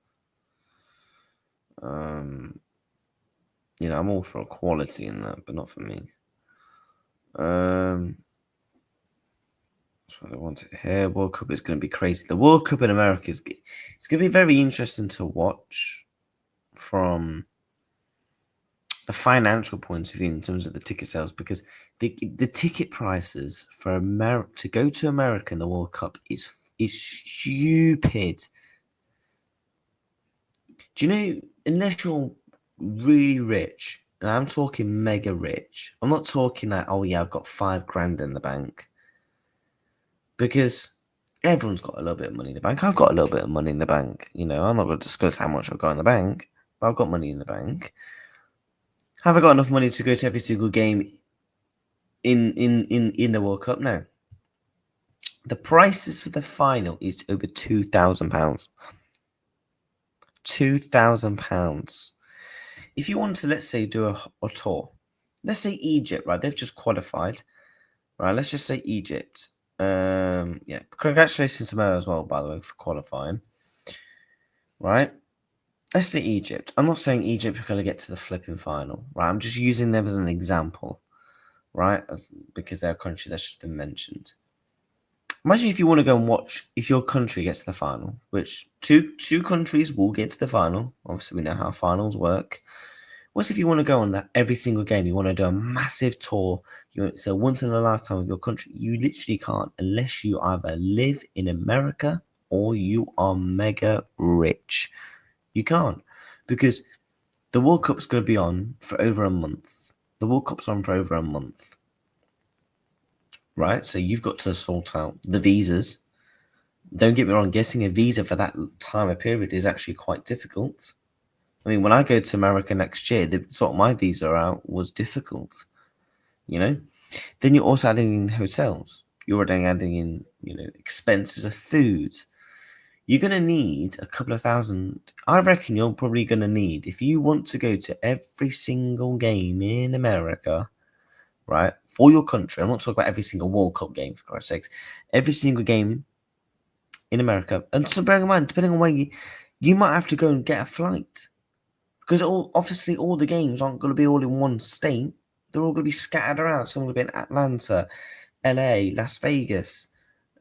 I'm all for equality in that, but not for me. That's what I want it here. World Cup is going to be crazy. The World Cup in America it's going to be very interesting to watch from a financial point of view in terms of the ticket sales, because the ticket prices for America to go to America in the World Cup is stupid. Do you know, unless you're really rich, and I'm talking mega rich, I'm not talking like, oh yeah, I've got $5,000 in the bank, because everyone's got a little bit of money in the bank. I've got a little bit of money in the bank. I'm not going to discuss how much I've got in the bank, but I've got money in the bank. Have I got enough money to go to every single game in the World Cup? No. The prices for the final is over £2,000. £2,000. If you want to, let's say, do a tour, let's say Egypt, right? They've just qualified, right? Let's just say Egypt. Yeah, congratulations to Mo as well, by the way, for qualifying, right? Let's say Egypt. I'm not saying Egypt are going to get to the flipping final, right? I'm just using them as an example, right? Because they're a country that's just been mentioned. Imagine if you want to go and watch, if your country gets to the final, which two countries will get to the final. Obviously, we know how finals work. What if you want to go on that every single game? You want to do a massive tour. So once in a lifetime of your country. You literally can't unless you either live in America or you are mega rich. You can't, because the World Cup's going to be on for over a month. The World Cup's on for over a month, right? So you've got to sort out the visas. Don't get me wrong, getting a visa for that time of period is actually quite difficult. I mean, when I go to America next year, the sort of my visa out was difficult, Then you're also adding in hotels. You're adding in, expenses of food. You're going to need a couple of thousand. I reckon you're probably going to need, if you want to go to every single game in America, right, for your country. I'm not talking about every single World Cup game, for Christ's sakes. Every single game in America. And so bearing in mind, depending on where you might have to go and get a flight. Because obviously all the games aren't going to be all in one state. They're all going to be scattered around. Some will be in Atlanta, LA, Las Vegas,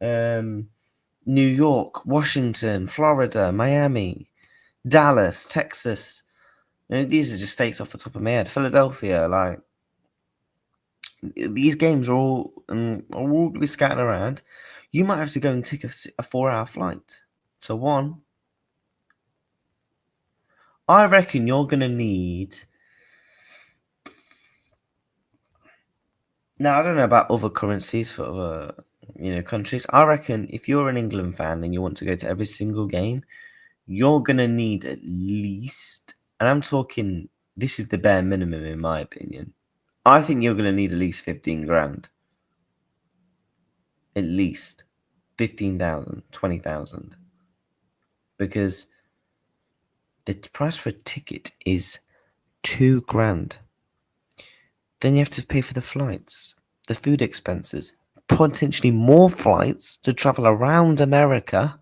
New York, Washington, Florida, Miami, Dallas, Texas. These are just states off the top of my head. Philadelphia, like, these games are all going to be scattered around. You might have to go and take a 4-hour flight to one. I reckon you're going to need Now, I don't know about other currencies for other, countries. I reckon if you're an England fan and you want to go to every single game, you're going to need at least, and I'm talking, this is the bare minimum in my opinion. I think you're going to need at least 15 grand. At least 15,000, 20,000. Because the price for a ticket is 2 grand. Then you have to pay for the flights, the food expenses, potentially more flights to travel around America.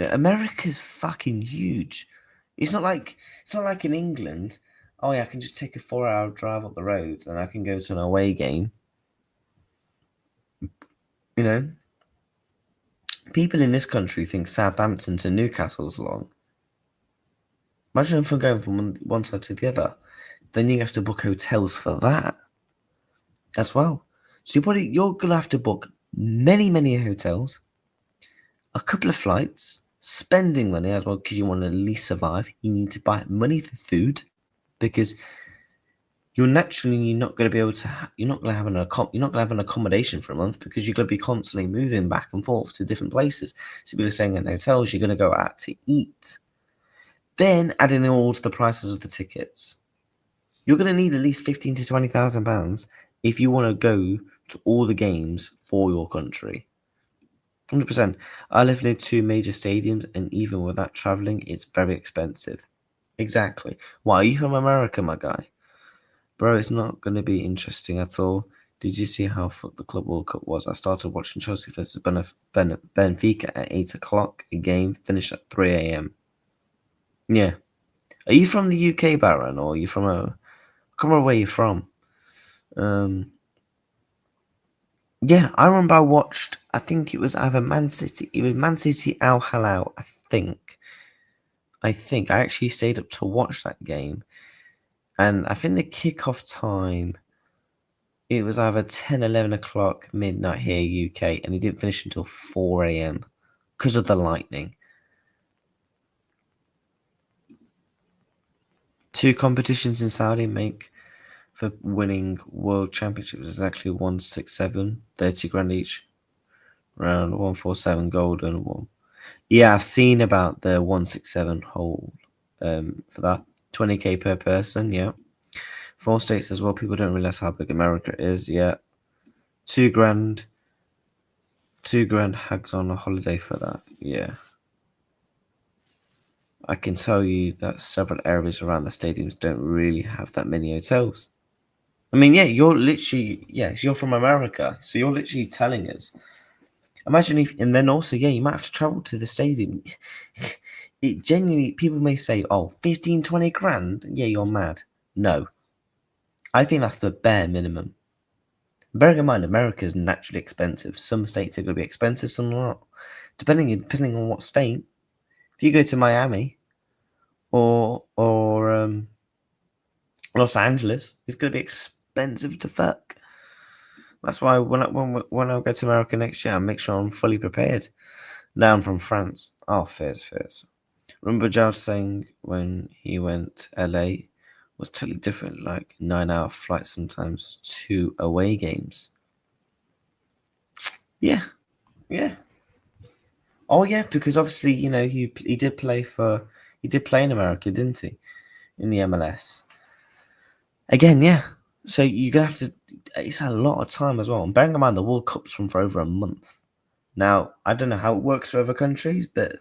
America's fucking huge. It's not like in England. Oh yeah, I can just take a 4-hour drive up the road and I can go to an away game. People in this country think Southampton to Newcastle's long. Imagine if I'm going from one side to the other. Then you have to book hotels for that as well. So you're gonna have to book many, many hotels, a couple of flights, spending money as well because you want to at least survive. You need to buy money for food because you're naturally not going to be able to. You're not going to have an accommodation for a month because you're going to be constantly moving back and forth to different places. So people are staying in hotels. You're going to go out to eat. Then adding all to the prices of the tickets, you're going to need at least £15,000 to £20,000 if you want to go to all the games for your country. 100%. I live near 2 major stadiums, and even without traveling, it's very expensive. Exactly. Why, are you from America, my guy? Bro, it's not going to be interesting at all. Did you see how the Club World Cup was? I started watching Chelsea versus Benfica at 8 o'clock. A game finished at 3 a.m. Yeah. Are you from the UK, Baron, or are you from I can't remember where you're from. Yeah, I remember I watched, I think it was either Man City, Man City Al Hilal, I think. I actually stayed up to watch that game. And I think the kickoff time, it was either 10, 11 o'clock, midnight here, UK, and it didn't finish until 4 a.m. because of the lightning. 2 competitions in Saudi make for winning world championships exactly 167, 30 grand each. Round 147 gold and 1. Yeah, I've seen about the 167 hole for that. 20k per person, yeah. 4 states as well. People don't realize how big America is, yeah. 2 grand. 2 grand hags on a holiday for that, yeah. I can tell you that several areas around the stadiums don't really have that many hotels. I mean, yeah, you're from America, so you're literally telling us. Imagine if, and then also, yeah, you might have to travel to the stadium. It genuinely, people may say, oh, 15, 20 grand? Yeah, you're mad. No. I think that's the bare minimum. Bearing in mind, America is naturally expensive. Some states are going to be expensive, some are not. Depending on what state. If you go to Miami or Los Angeles, it's going to be expensive to fuck. That's why when I go to America next year, I make sure I'm fully prepared. Now I'm from France. Oh, fairs. Remember Giles saying when he went to LA was totally different, like 9-hour flights sometimes to away games. Yeah. Oh yeah, because obviously, he did play in America, didn't he? In the MLS. Again, yeah. So you're gonna have to. It's a lot of time as well. And bearing in mind the World Cup's for over a month. Now I don't know how it works for other countries, but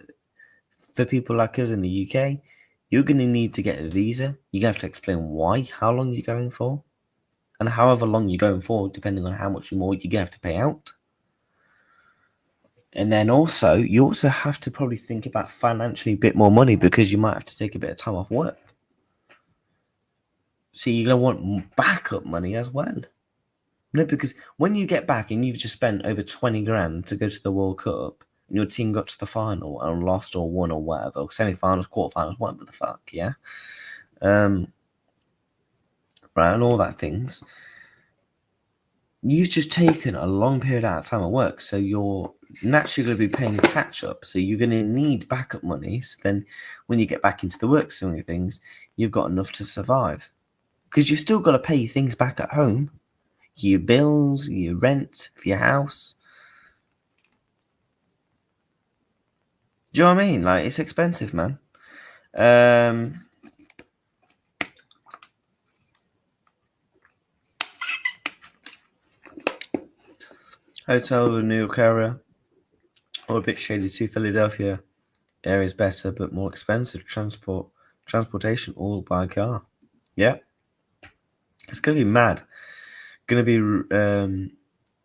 for people like us in the UK, you're gonna need to get a visa. You're gonna have to explain why, how long you're going for, and however long you're going for, depending on how much more you're gonna have to pay out. And then also, you also have to probably think about financially a bit more money because you might have to take a bit of time off work. So you're going to want backup money as well. No, because when you get back and you've just spent over 20 grand to go to the World Cup and your team got to the final and lost or won or whatever, or semi-finals, quarterfinals, whatever the fuck, yeah? Right, and all that things. You've just taken a long period out of time at work, so you're naturally going to be paying catch up. So you're going to need backup money. So then, when you get back into the work swing of things, you've got enough to survive. because you've still got to pay things back at home, your bills, your rent for your house. Do you know what I mean? Like, it's expensive, man. Hotel with a New York area, or a bit shady to Philadelphia. Area is better but more expensive. Transportation all by car. Yeah, it's gonna be mad. Gonna be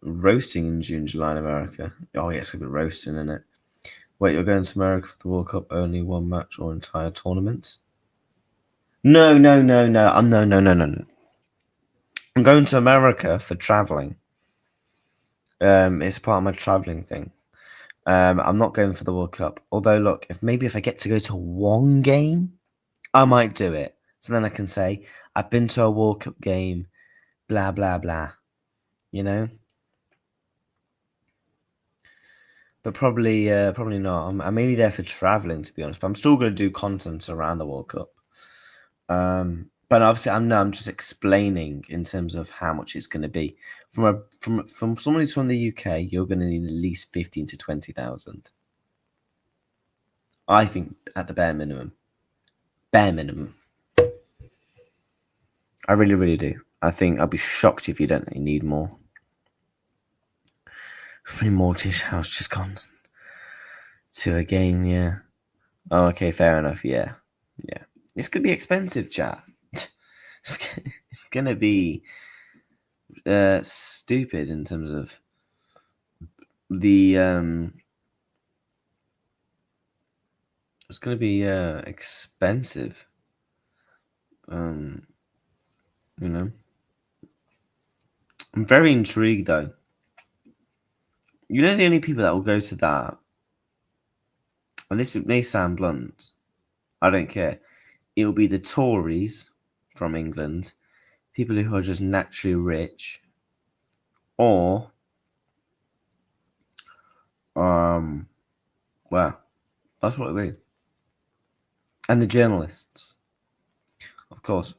roasting in June, July in America. Oh yeah, it's gonna be roasting, isn't it? Wait, you're going to America for the World Cup? Only one match or entire tournament? No. No. I'm going to America for traveling. It's part of my traveling thing. I'm not going for the World Cup. Although, look, if I get to go to one game, I might do it. So then I can say, I've been to a World Cup game, blah, blah, blah. You know? But probably not. I'm mainly there for traveling, to be honest. But I'm still going to do content around the World Cup. But obviously, I'm just explaining in terms of how much it's going to be. From someone who's from the UK, you're going to need at least 15 to 20,000. I think at the bare minimum. Bare minimum. I really, really do. I think I'll be shocked if you don't need more. Free mortgage house just gone to a game, yeah. Oh, okay, fair enough, yeah. Yeah. It's going to be expensive, chat. It's going to be stupid in terms of the... it's going to be expensive. You know. I'm very intrigued, though. You know the only people that will go to that, and this may sound blunt, I don't care. It'll be the Tories from England, people who are just naturally rich, or well, that's what it'll be. And the journalists, of course.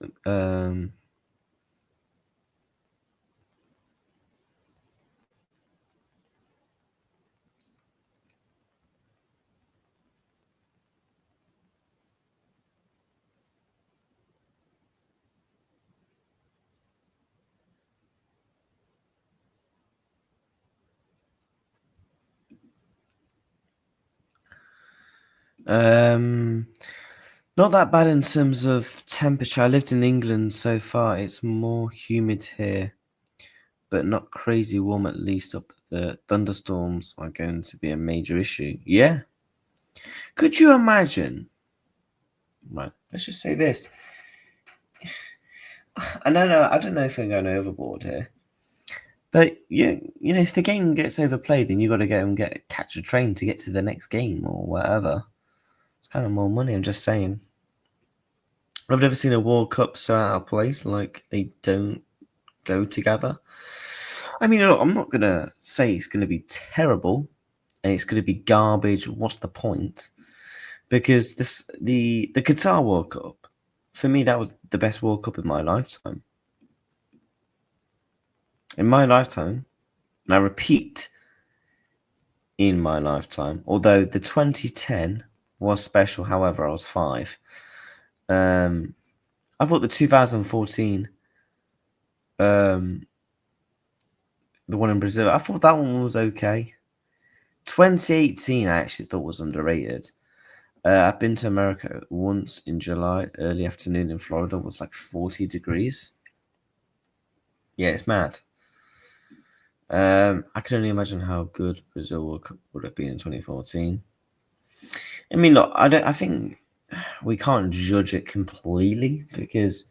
Not that bad in terms of temperature. I lived in England so far. It's more humid here, but not crazy warm, at least up there. Thunderstorms are going to be a major issue. Yeah. Could you imagine? Right. Let's just say this. I don't know if I'm going overboard here. But you know, if the game gets overplayed, then you got to go and catch a train to get to the next game or whatever. It's kind of more money. I'm just saying. I've never seen a World Cup so out of place. Like, they don't go together. I mean, look, I'm not gonna say it's gonna be terrible and it's gonna be garbage. What's the point? Because the Qatar World Cup, for me, that was the best World Cup in my lifetime. In my lifetime, and I repeat, in my lifetime. Although the 2010 was special, however, I was 5. I thought the 2014, the one in Brazil, I thought that one was okay. 2018, I actually thought was underrated. I've been to America once in July, early afternoon in Florida, was like 40 degrees. Yeah, it's mad. I can only imagine how good Brazil would have been in 2014. I mean, look, I think we can't judge it completely because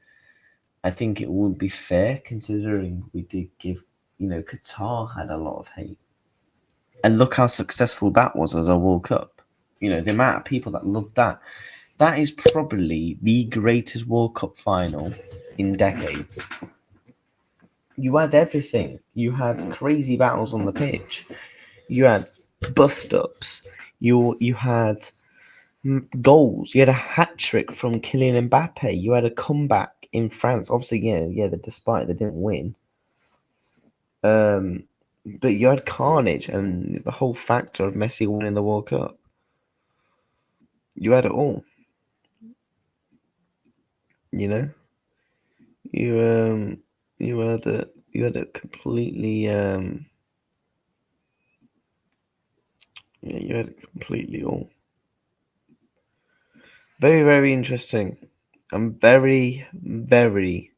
I think it would be fair considering we did give, Qatar had a lot of hate. And look how successful that was as a World Cup. You know, the amount of people that loved that. That is probably the greatest World Cup final in decades. You had everything. You had crazy battles on the pitch. You had bust-ups. You had goals. You had a hat-trick from Kylian Mbappe. You had a comeback in France. Obviously, despite they didn't win. But you had carnage and the whole factor of Messi winning the World Cup. You had it all. You know, you had it completely. You had it completely all. Very, very interesting. I'm very, very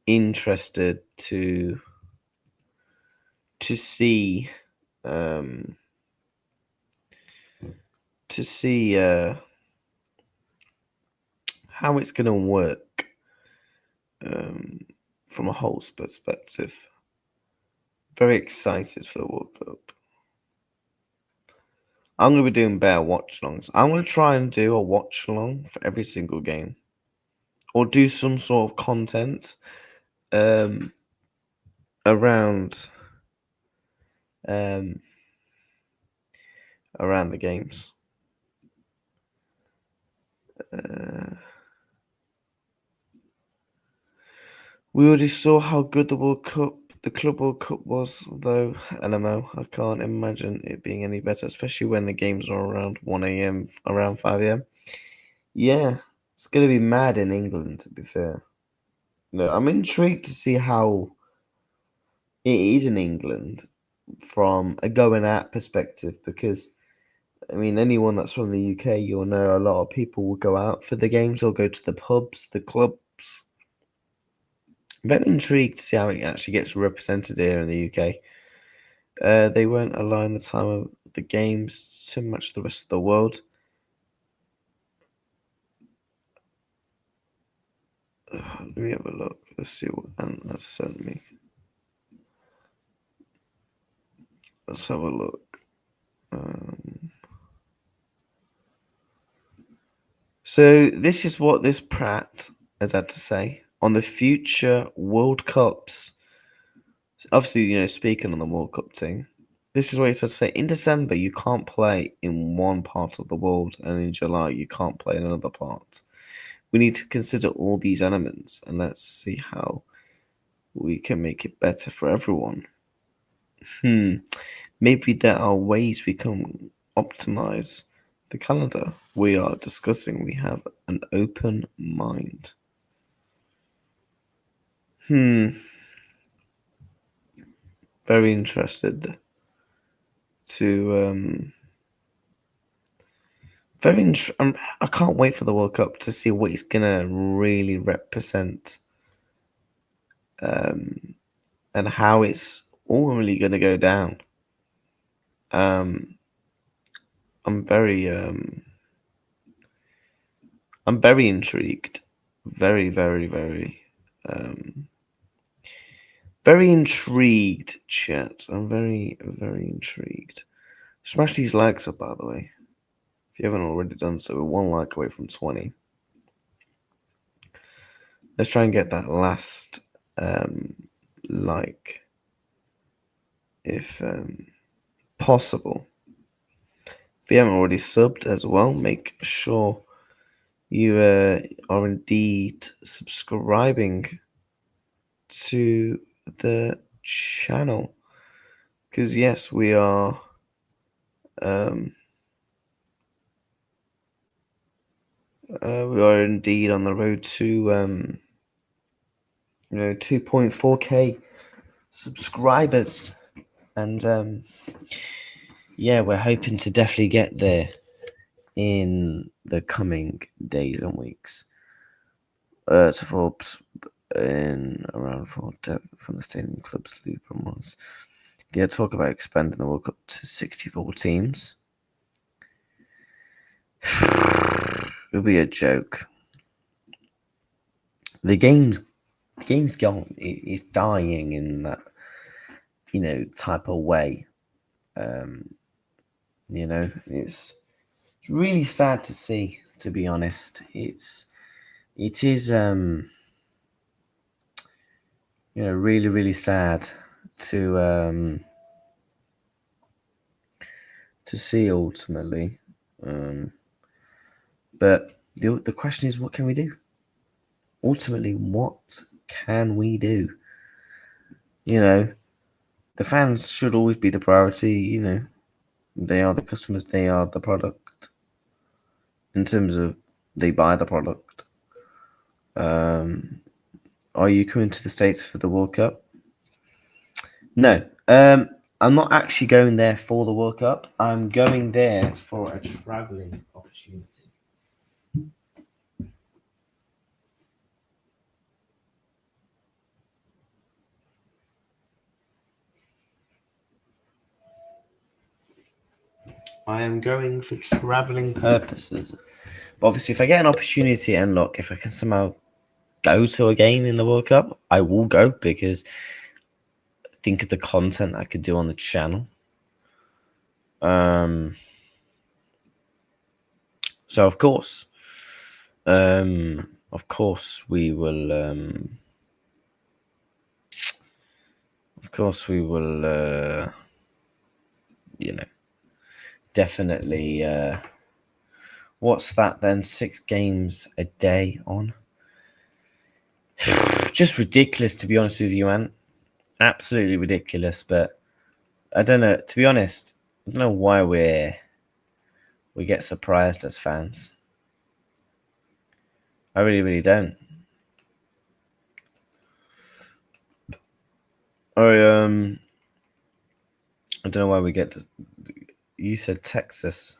interested to see to see how it's going to work from a host perspective. Very excited for the World Cup. I'm going to be doing better watch-alongs. I'm going to try and do a watch-along for every single game. Or do some sort of content around the games. We already saw how good the Club World Cup was, though. LMO, I can't imagine it being any better, especially when the games are around 1 a.m., around 5 a.m. Yeah, it's going to be mad in England, to be fair. No, I'm intrigued to see how it is in England from a going out perspective, because I mean, anyone that's from the UK, you'll know a lot of people will go out for the games or go to the pubs, the clubs. I'm very intrigued to see how it actually gets represented here in the UK. They won't align the time of the games to match the rest of the world. Let me have a look. Let's see what Ant has sent me. Let's have a look. So this is what this Pratt has had to say on the future World Cups. Obviously, speaking on the World Cup thing, this is what he said to say. In December, you can't play in one part of the world, and in July, you can't play in another part. We need to consider all these elements, and let's see how we can make it better for everyone. Maybe there are ways we can optimize the calendar we are discussing. We have an open mind. Very interested to I can't wait for the World Cup to see what he's gonna really represent, and how it's all really gonna go down. I'm very intrigued. Very, very, very, very intrigued, chat. I'm very, very intrigued. Smash these likes up, by the way. If you haven't already done so, we're 1 like away from 20. Let's try and get that last like, if possible. If you haven't already subbed as well, make sure you are indeed subscribing to the channel, because yes, we are indeed on the road to 2.4k subscribers, and we're hoping to definitely get there in the coming days and weeks. To Forbes in around 4 from the stadium clubs Liverpool. Talk about expanding the World Cup to 64 teams. It'll be a joke. The game's gone. It's dying in that type of way. It's really sad to see, to be honest. It is really, really sad to see ultimately. But the question is, what can we do? ultimately, what can we do? You know, the fans should always be the priority. You know, they are the customers, they are the product. In terms of they buy the product. Are you coming to the States for the World Cup? No. I'm not actually going there for the World Cup. I'm going there for a traveling opportunity. I am going for traveling purposes. But obviously, if I get an opportunity and look, if I can somehow go to a game in the World Cup, I will go because think of the content I could do on the channel. So of course we will. Of course we will. You know, definitely. What's that then? 6 games a day on. Just ridiculous, to be honest with you, man. Absolutely ridiculous. But I don't know. To be honest, I don't know why we get surprised as fans. I really, really don't. I don't know why we get. You said Texas.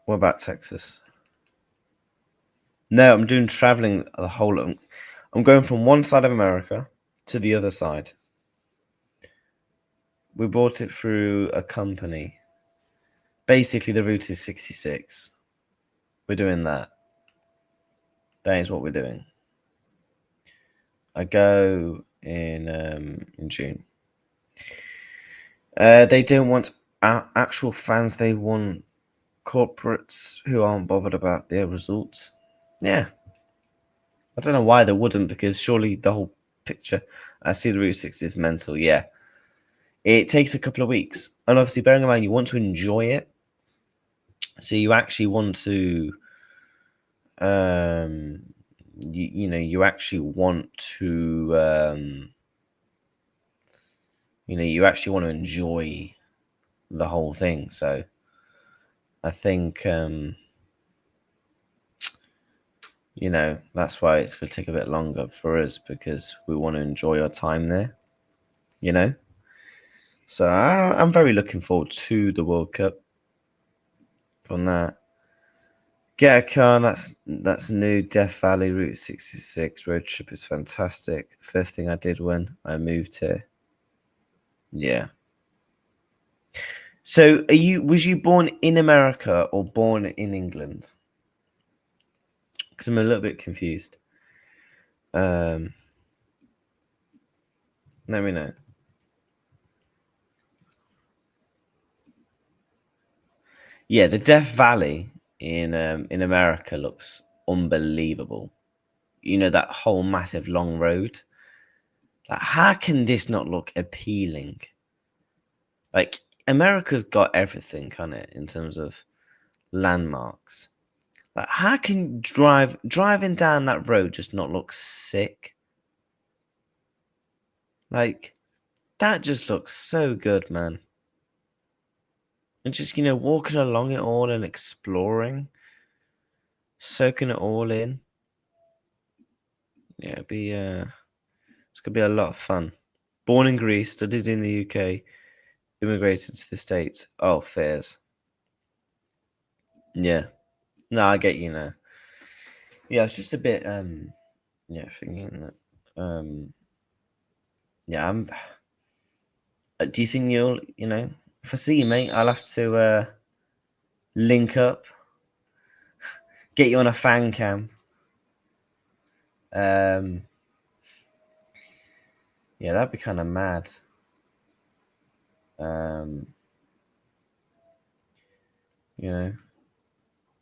What about Texas? No, I'm doing traveling the whole. I'm going from one side of America to the other side. We bought it through a company. Basically, the route is 66. We're doing that. That is what we're doing. I go in June. They don't want actual fans. They want corporates who aren't bothered about their results. Yeah. I don't know why they wouldn't, because surely the whole picture, I see the Route 6 is mental. Yeah. It takes a couple of weeks. And obviously, bearing in mind, you want to enjoy it. So you actually want to, you actually want to, you actually want to enjoy the whole thing. So I think, that's why it's going to take a bit longer for us, because we want to enjoy our time there, So I'm very looking forward to the World Cup from that. Get a car, that's new. Death Valley Route 66 road trip is fantastic. The first thing I did when I moved here. Yeah. So was you born in America or born in England? Because I'm a little bit confused. Let me know. Yeah, the Death Valley in America looks unbelievable. That whole massive long road. Like, how can this not look appealing? Like, America's got everything, can it, in terms of landmarks? Like, how can driving down that road just not look sick? Like, that just looks so good, man. And just, walking along it all and exploring, soaking it all in. Yeah, it's gonna be a lot of fun. Born in Greece, studied in the UK, immigrated to the States. Oh, fairs. Yeah. No, I get you now. Yeah, it's just a bit thinking that yeah, do you think if I see you, mate, I'll have to link up, get you on a fan cam. Yeah, that'd be kind of mad.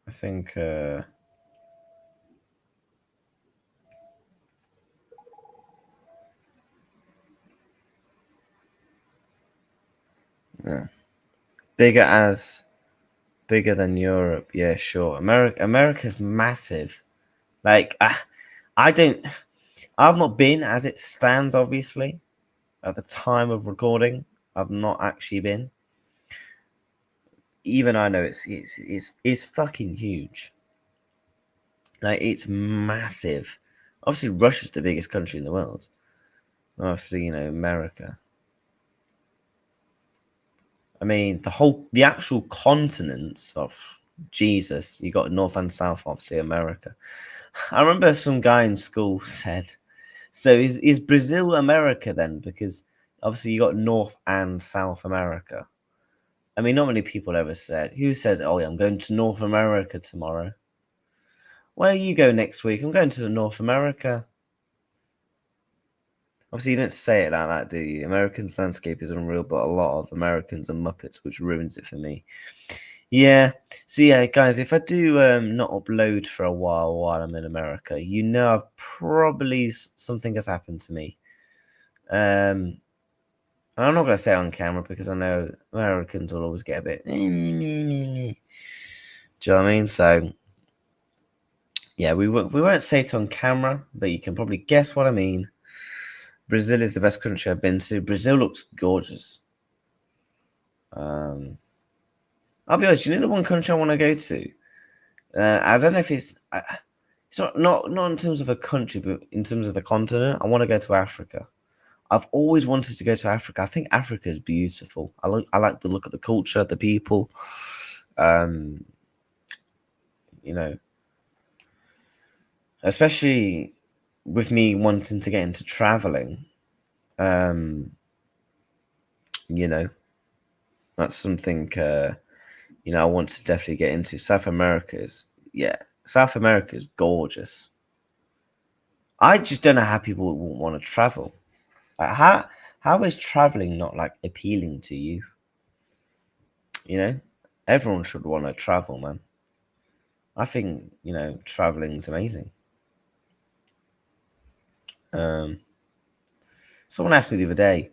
I think yeah. Bigger than Europe. Yeah, sure. America's massive. Like, I've not been as it stands, obviously. At the time of recording, I've not actually been. Even I know it's fucking huge. Like, it's massive. Obviously, Russia's the biggest country in the world. Obviously, you know, America. I mean, the actual continents of Jesus, you got North and South, obviously, America. I remember some guy in school said, so is Brazil America then? Because obviously you got North and South America. I mean, not many people ever said, who says, oh yeah, I'm going to North America tomorrow. Where you go next week? I'm going to North America. Obviously, you don't say it like that, do you? Americans' landscape is unreal, but a lot of Americans are Muppets, which ruins it for me. Yeah. So yeah, guys, if I do not upload for a while I'm in America, you know, I've probably something has happened to me. And I'm not gonna say it on camera because I know Americans will always get a bit. Do you know what I mean? So yeah, we won't say it on camera, but you can probably guess what I mean. Brazil is the best country I've been to. Brazil looks gorgeous. I'll be honest. You know the one country I want to go to. I don't know if it's not in terms of a country, but in terms of the continent. I want to go to Africa. I've always wanted to go to Africa. I think Africa is beautiful. I like the look of the culture, the people. You know, especially with me wanting to get into traveling. You know, that's something you know, I want to definitely get into. South America is gorgeous. I just don't know how people would want to travel. Like, how is traveling not like appealing to you? You know, everyone should want to travel, man. I think, you know, traveling's amazing. Someone asked me the other day,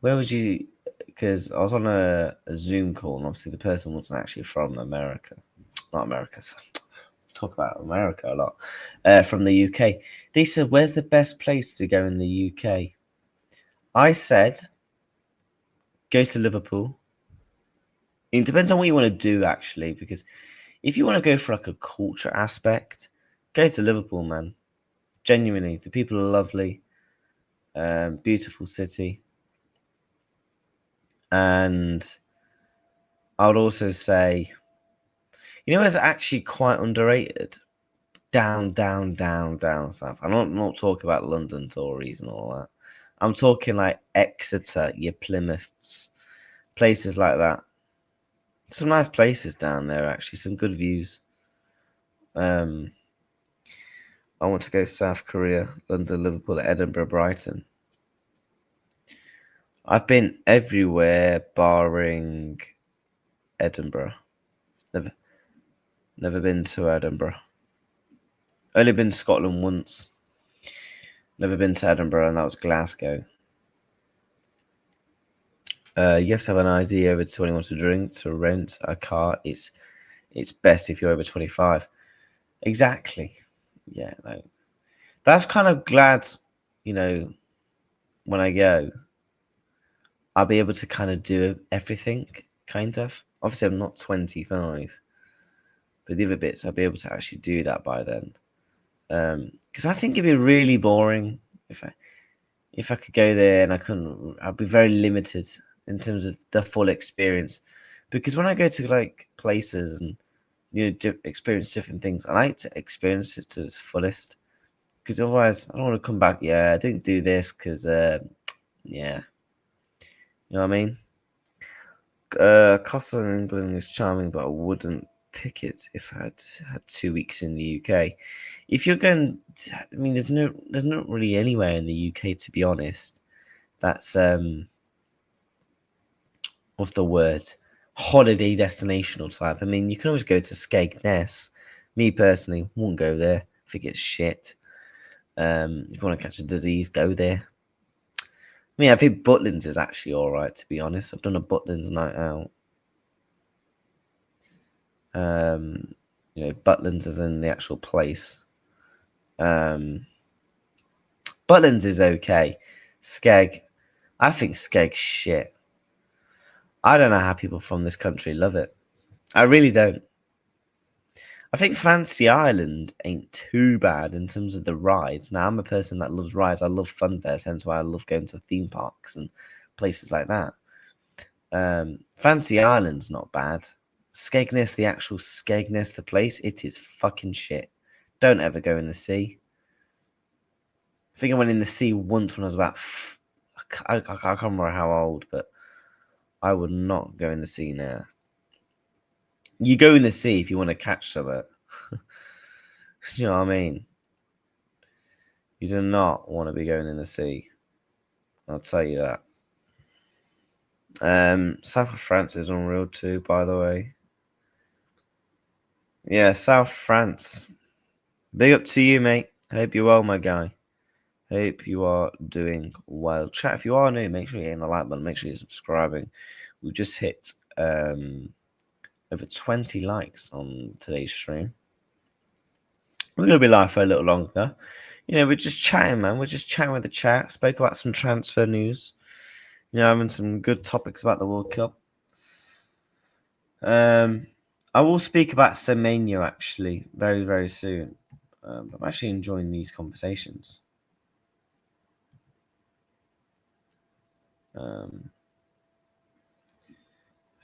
where would you? Because I was on a Zoom call, and obviously the person wasn't actually from America, not America. So talk about America a lot. From the UK. They said, "Where's the best place to go in the UK?" I said, "Go to Liverpool." It depends on what you want to do, actually, because if you want to go for like a culture aspect, go to Liverpool, man. Genuinely, the people are lovely, beautiful city, and I would also say, you know, it's actually quite underrated. Down south. I'm not talking about London Tories and all that. I'm talking like Exeter, your Plymouths, places like that. Some nice places down there, actually. Some good views. I want to go to South Korea, London, Liverpool, Edinburgh, Brighton. I've been everywhere barring Edinburgh. Never been to Edinburgh. Only been to Scotland once. Never been to Edinburgh, and that was Glasgow. You have to have an ID over 21 to drink. To rent a car, it's best if you're over 25. Exactly. Yeah, like, that's kind of glad, you know, when I go, I'll be able to kind of do everything, kind of. Obviously, I'm not 25, but the other bits, I'll be able to actually do that by then. Because I think it'd be really boring if I could go there and I couldn't. I'd be very limited in terms of the full experience. Because when I go to like places and you know experience different things, I like to experience it to its fullest. Because otherwise, I don't want to come back. Yeah, I didn't do this because yeah, you know what I mean. Costa in England is charming, but I wouldn't pick it if I had 2 weeks in the UK. If you're going, I mean, there's not really anywhere in the UK, to be honest. That's what's the word? Holiday destinational type. I mean, you can always go to Skegness. Me personally, won't go there. I think it's shit. If you want to catch a disease, go there. I mean, I think Butlins is actually all right, to be honest. I've done a Butlins night out. You know, Butlins is in the actual place. Butlins is okay. Skeg, I think Skeg's shit. I don't know how people from this country love it. I really don't. I think Fancy Island ain't too bad in terms of the rides. Now, I'm a person that loves rides. I love fun fairs, hence why I love going to theme parks and places like that. Fancy Island's not bad. Skegness, the actual Skegness, the place, it is fucking shit. Don't ever go in the sea. I think I went in the sea once when I was about... I can't remember how old, but I would not go in the sea now. You go in the sea if you want to catch something. Do you know what I mean? You do not want to be going in the sea. I'll tell you that. South of France is unreal too, by the way. Yeah, South France. Big up to you, mate. Hope you're well, my guy. Hope you are doing well. Chat, if you are new, make sure you're hitting the like button. Make sure you're subscribing. We've just hit over 20 likes on today's stream. We're going to be live for a little longer. You know, we're just chatting, man. We're just chatting with the chat. Spoke about some transfer news. You know, having some good topics about the World Cup. I will speak about Semenyo, actually, very, very soon. I'm actually enjoying these conversations. If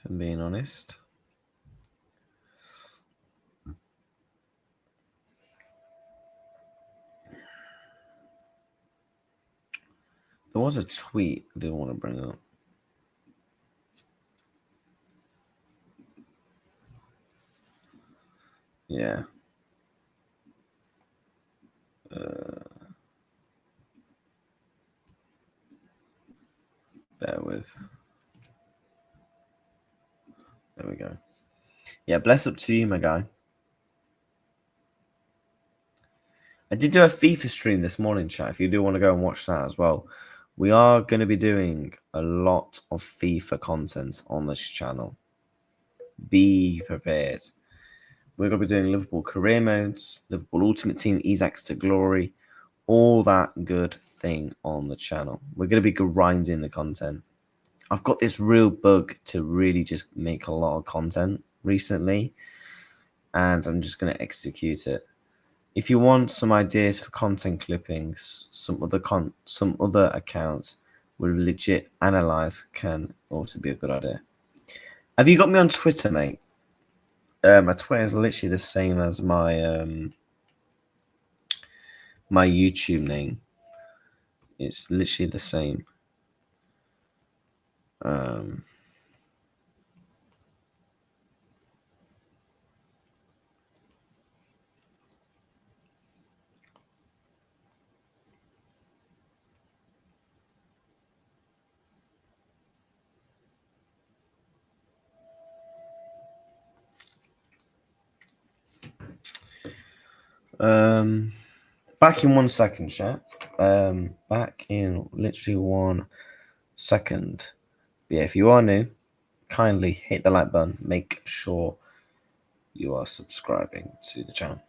I'm being honest. There was a tweet I didn't want to bring up. Yeah. Bear with. There we go. Yeah, bless up to you, my guy. I did do a FIFA stream this morning, chat. If you do want to go and watch that as well. We are going to be doing a lot of FIFA content on this channel. Be prepared. We're going to be doing Liverpool career modes, Liverpool Ultimate Team, Isaacs to Glory, all that good thing on the channel. We're going to be grinding the content. I've got this real bug to really just make a lot of content recently, and I'm just going to execute it. If you want some ideas for content clippings, some other accounts with legit analyze can also be a good idea. Have you got me on Twitter, mate? My Twitter is literally the same as my my YouTube name. It's literally the same. Back in 1 second, chat. Back in literally 1 second. But yeah, if you are new, kindly hit the like button. Make sure you are subscribing to the channel.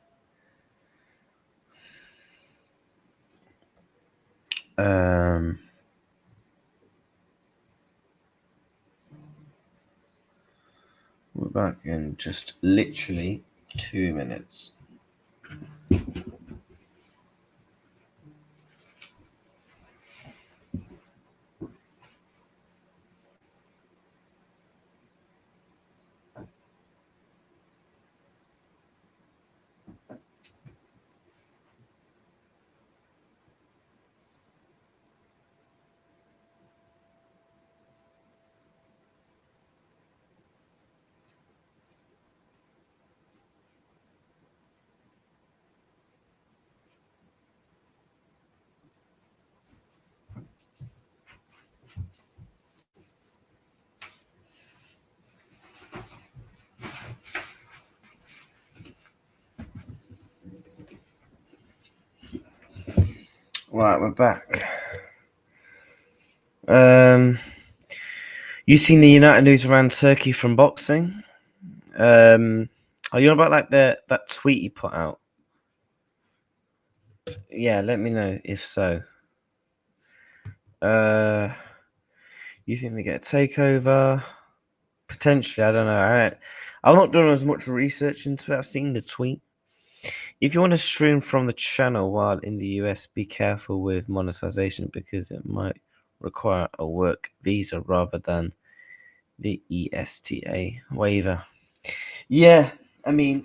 We're back in just literally 2 minutes. Right, we're back. You seen the United news around Turkey from boxing? Are you on about like that tweet he put out? Yeah, let me know if so. You think they get a takeover? Potentially, I don't know. I've not done as much research into it. I've seen the tweet. If you want to stream from the channel while in the US, be careful with monetization because it might require a work visa rather than the ESTA waiver. Yeah, I mean,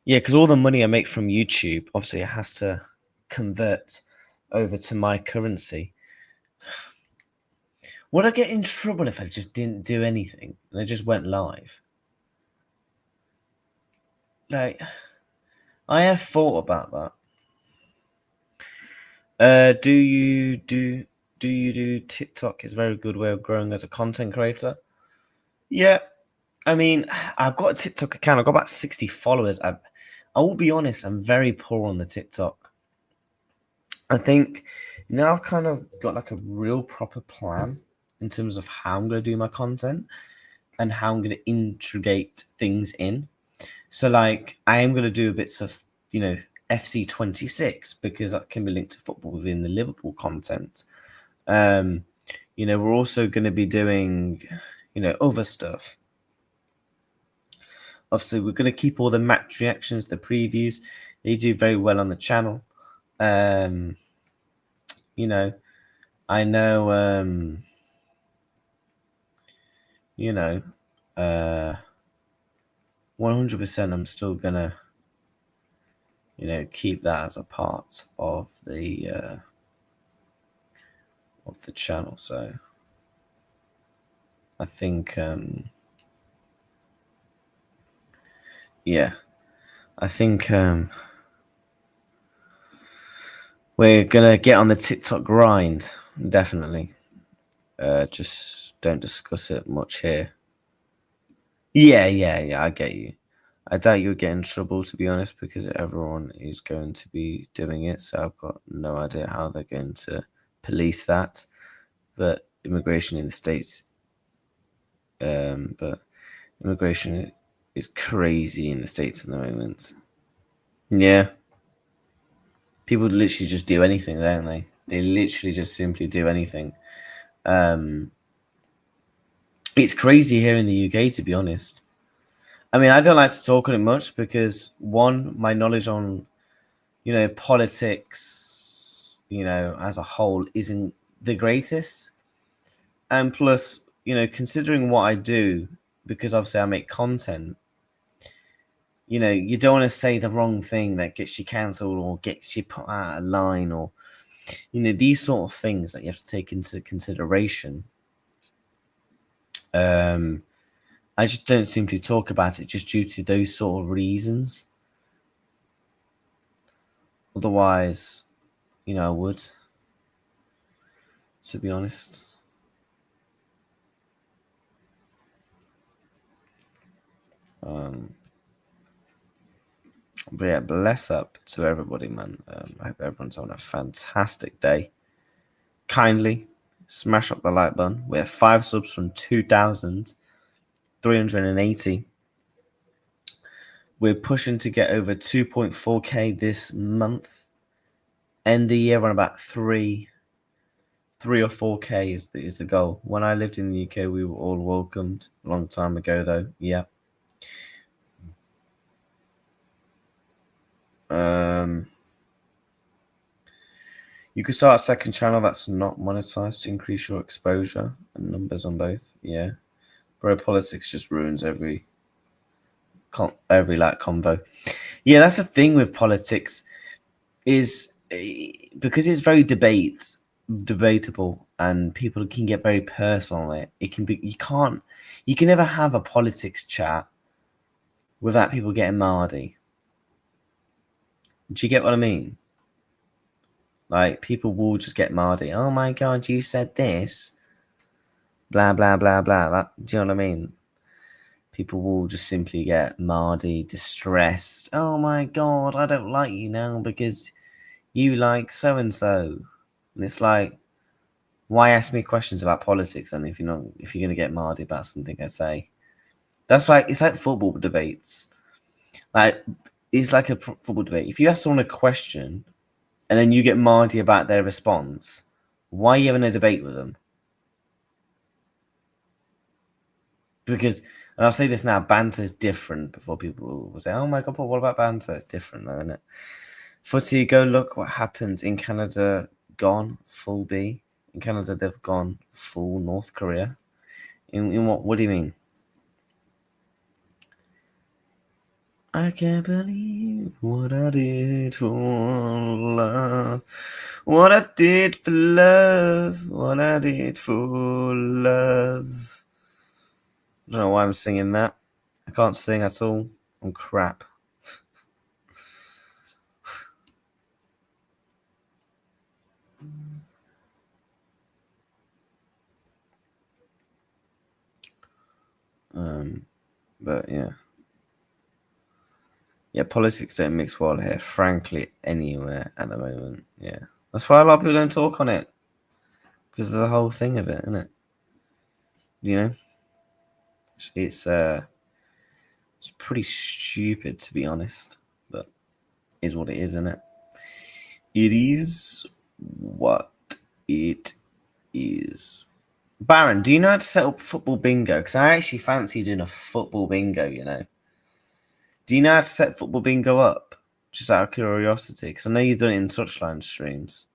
yeah, because all the money I make from YouTube, obviously, it has to convert over to my currency. Would I get in trouble if I just didn't do anything and I just went live? Like, I have thought about that. Do you do TikTok? Is a very good way of growing as a content creator. Yeah, I mean, I've got a TikTok account. I've got about 60 followers. I will be honest, I'm very poor on the TikTok. I think now I've kind of got like a real proper plan in terms of how I'm going to do my content and how I'm going to integrate things in. So, like, I am going to do bits of, FC26 because that can be linked to football within the Liverpool content. We're also going to be doing, other stuff. Obviously, we're going to keep all the match reactions, the previews. They do very well on the channel. I know, 100% I'm still going to, keep that as a part of the channel. So I think, I think we're gonna get on the TikTok grind, definitely. Just don't discuss it much here. Yeah, I get you. I doubt you'll get in trouble, to be honest, because everyone is going to be doing it. So I've got no idea how they're going to police that. But immigration in the States, but immigration is crazy in the States at the moment. Yeah. People literally just do anything, don't they? They literally just simply do anything. It's crazy here in the UK, to be honest. I mean, I don't like to talk on it much because, one, my knowledge on, politics, as a whole isn't the greatest. And plus, considering what I do, because obviously I make content, you don't want to say the wrong thing that gets you cancelled or gets you put out of line or, these sort of things that you have to take into consideration. I just don't simply talk about it just due to those sort of reasons. Otherwise, I would, to be honest. But yeah, bless up to everybody, man. I hope everyone's having a fantastic day. Kindly smash up the like button. We have 5 subs from 2,380. We're pushing to get over 2.4k this month. End the year on about 3 or 4k is the goal. When I lived in the UK, we were all welcomed a long time ago, though. Yeah. You could start a second channel that's not monetized to increase your exposure and numbers on both. Yeah. Bro, politics just ruins every like combo. Yeah, that's the thing with politics is because it's very debatable and people can get very personal on it. It can be you can never have a politics chat without people getting mardy. Do you get what I mean? Like, people will just get mardy. Oh my god, you said this. Blah blah blah blah. Do you know what I mean? People will just simply get mardy, distressed. Oh my god, I don't like you now because you like so and so. And it's like, why ask me questions about politics then if you're gonna get mardy about something I say? That's like, it's like football debates. Like, it's like a football debate. If you ask someone a question and then you get mardy about their response, why are you having a debate with them? Because, and I'll say this now, banter is different before people will say, oh my God, but what about banter? It's different though, isn't it? Footy, go look what happens in Canada, gone full B. In Canada, they've gone full North Korea. In what do you mean? I can't believe what I did for love. What I did for love. What I did for love. I don't know why I'm singing that. I can't sing at all. I'm crap. But yeah. Yeah, politics don't mix well here, frankly, anywhere at the moment. Yeah. That's why a lot of people don't talk on it. Because of the whole thing of it, isn't it? You know? It's pretty stupid, to be honest. But it is what it is, isn't it? It is what it is. Baron, do you know how to set up football bingo? Because I actually fancy doing a football bingo, you know. Do you know how to set football bingo up? Just out of curiosity. Because I know you've done it in touchline streams.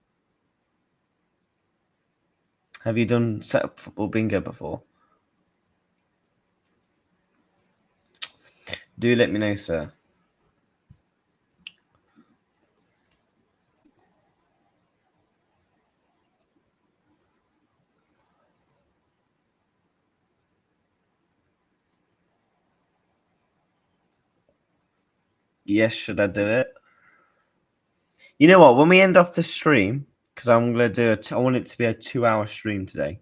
Have you done set up football bingo before? Do let me know, sir. Yes, should I do it? You know what? When we end off the stream, because I'm going to do I want it to be a 2-hour stream today.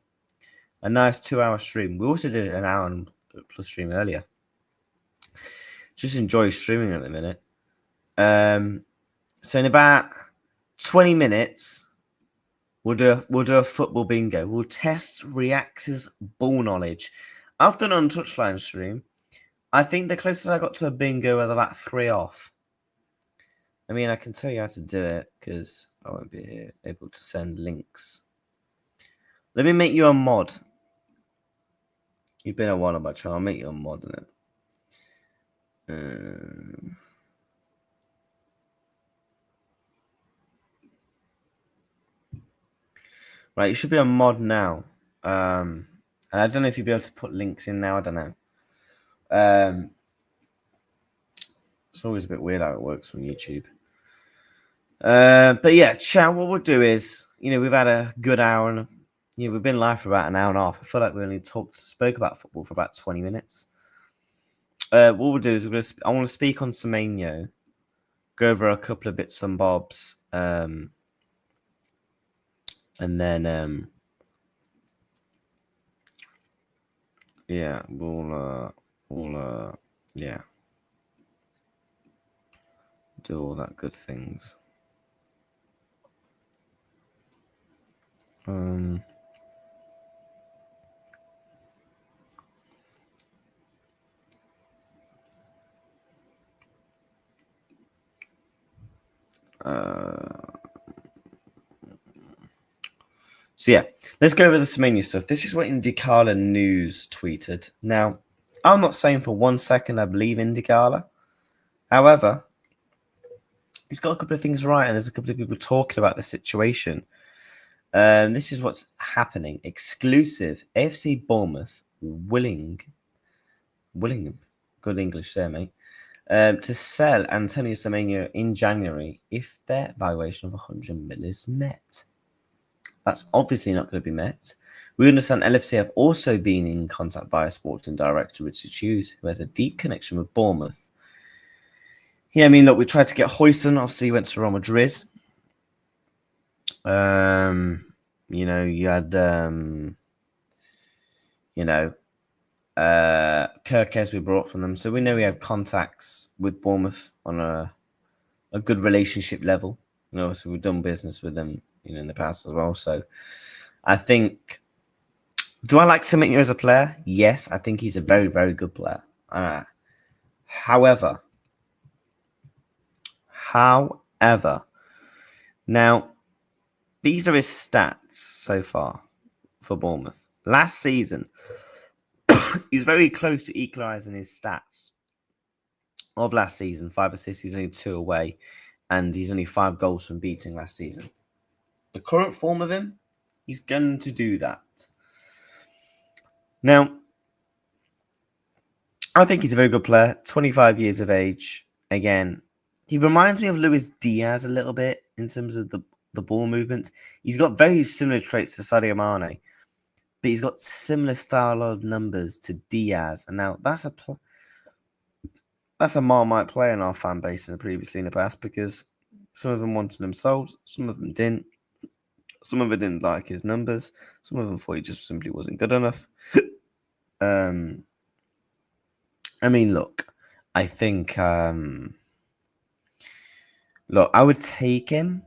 A nice 2-hour stream. We also did an hour and plus stream earlier. Just enjoy streaming at the minute. So in about 20 minutes, we'll do a football bingo. We'll test React's ball knowledge. I've done it on touchline stream. I think the closest I got to a bingo was about 3 off. I mean, I can tell you how to do it because I won't be able to send links. Let me make you a mod. You've been a while on my channel. I'll make you a mod in it. Right, you should be a mod now. And I don't know if you'll be able to put links in now. I don't know. It's always a bit weird how it works on YouTube. But yeah, chat. What we'll do is, you know, we've had a good hour and we've been live for about an hour and a half. I feel like we only spoke about football for about 20 minutes. What we'll do is I want to speak on Semenyo, go over a couple of bits and bobs, and then yeah, we'll yeah, do all that good things. So yeah, let's go over the Semenyo stuff. This is what Indicala News tweeted. Now, I'm not saying for 1 second I believe Indicala. However, he's got a couple of things right, and there's a couple of people talking about the situation. This is what's happening. Exclusive. AFC Bournemouth willing, good English there, mate, to sell Antonio Semenyo in January if their valuation of 100 mil is met. That's obviously not going to be met. We understand LFC have also been in contact via sporting director Richard Hughes, who has a deep connection with Bournemouth. Yeah, I mean, look, we tried to get Hoyson. Obviously, he went to Real Madrid. You know, you had, Kirkes we brought from them. So we know we have contacts with Bournemouth on a good relationship level. You know, so we've done business with them, you know, in the past as well. So I think, do I like Semenyo as a player? Yes, I think he's a very, very good player. However, However, now these are his stats so far for Bournemouth. Last season, he's very close to equalising his stats of last season. 5 assists, he's only 2 away, and he's only 5 goals from beating last season. The current form of him, he's going to do that. Now, I think he's a very good player. 25 years of age. Again, he reminds me of Luis Diaz a little bit in terms of the ball movement. He's got very similar traits to Sadio Mane, but he's got similar style of numbers to Diaz. And now that's a Marmite player in our fan base previously in the past, because some of them wanted him sold, some of them didn't. Some of them didn't like his numbers. Some of them thought he just simply wasn't good enough. I mean, look, I think, look, I would take him,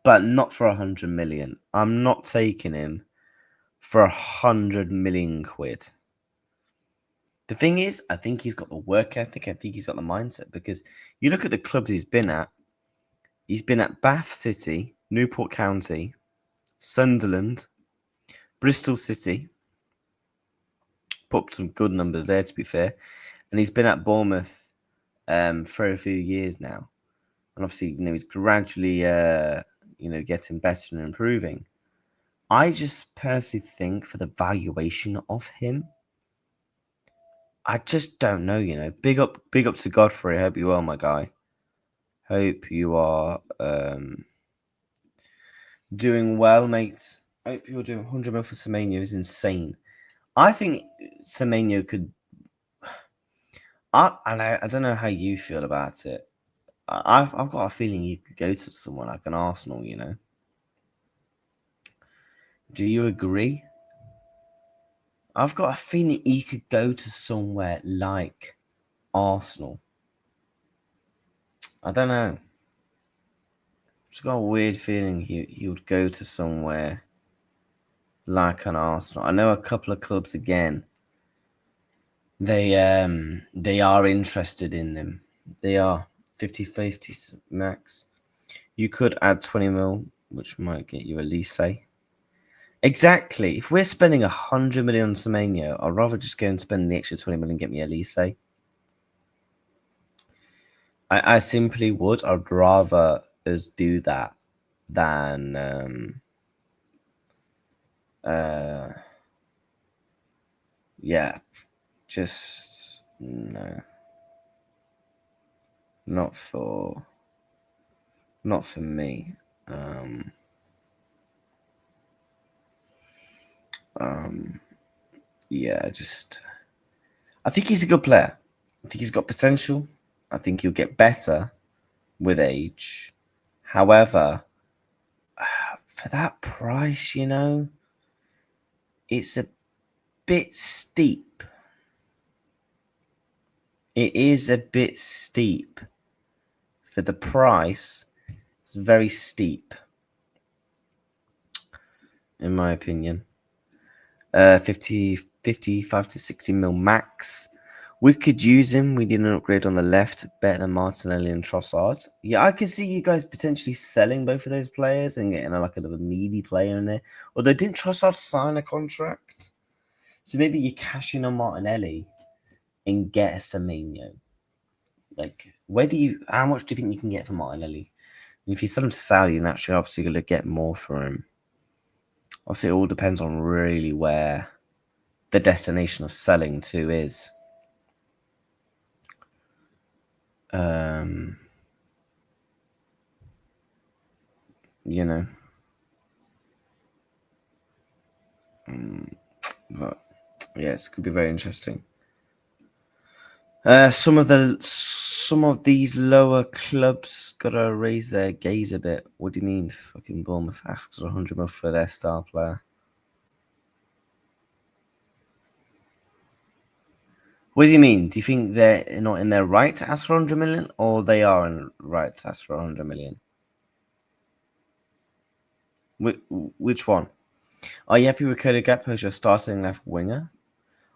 but not for 100 million. I'm not taking him for 100 million quid. The thing is, I think he's got the work ethic. I think he's got the mindset, because you look at the clubs he's been at. He's been at Bath City, Newport County, Sunderland, Bristol City. Put up some good numbers there, to be fair. And he's been at Bournemouth for a few years now. And obviously, he's gradually, getting better and improving. I just personally think for the valuation of him, I just don't know, Big up to Godfrey. I hope you're well, my guy. Hope you are doing well, mate. Hope you're doing 100 mil for Semenyo is insane. I think Semenyo could... I don't know how you feel about it. I've got a feeling he could go to someone like an Arsenal, Do you agree? I've got a feeling he could go to somewhere like Arsenal. I don't know. I've just got a weird feeling he would go to somewhere like an Arsenal. I know a couple of clubs again. They are interested in him. They are 50-50 max. You could add 20 mil, which might get you a lease. Exactly. If we're spending 100 million on Semenyo, I'd rather just go and spend the extra 20 million and get me a lease. I simply would. I'd rather us do that than just no. Not for me. I think he's a good player. I think he's got potential. I think he'll get better with age. However, for that price, it's a bit steep. It is a bit steep. For the price, it's very steep, in my opinion. 55 to 60 mil max. We could use him. We did an upgrade on the left, better than Martinelli and Trossard. Yeah, I could see you guys potentially selling both of those players and getting like another meaty player in there. Although, didn't Trossard sign a contract? So maybe you cash in on Martinelli and get a Semenyo. Like, how much do you think you can get for Martinelli? And if you sell him to Saudi, you're naturally obviously going to get more for him. Obviously, it all depends on really where the destination of selling to is. But yes, it could be very interesting. Some of these lower clubs gotta raise their gaze a bit. What do you mean? Fucking Bournemouth asks for 100 mil for their star player. What do you mean? Do you think they're not in their right to ask for 100 million, or they are in right to ask for 100 million? Which one? Are you happy with Cody Gakpo as your starting left winger?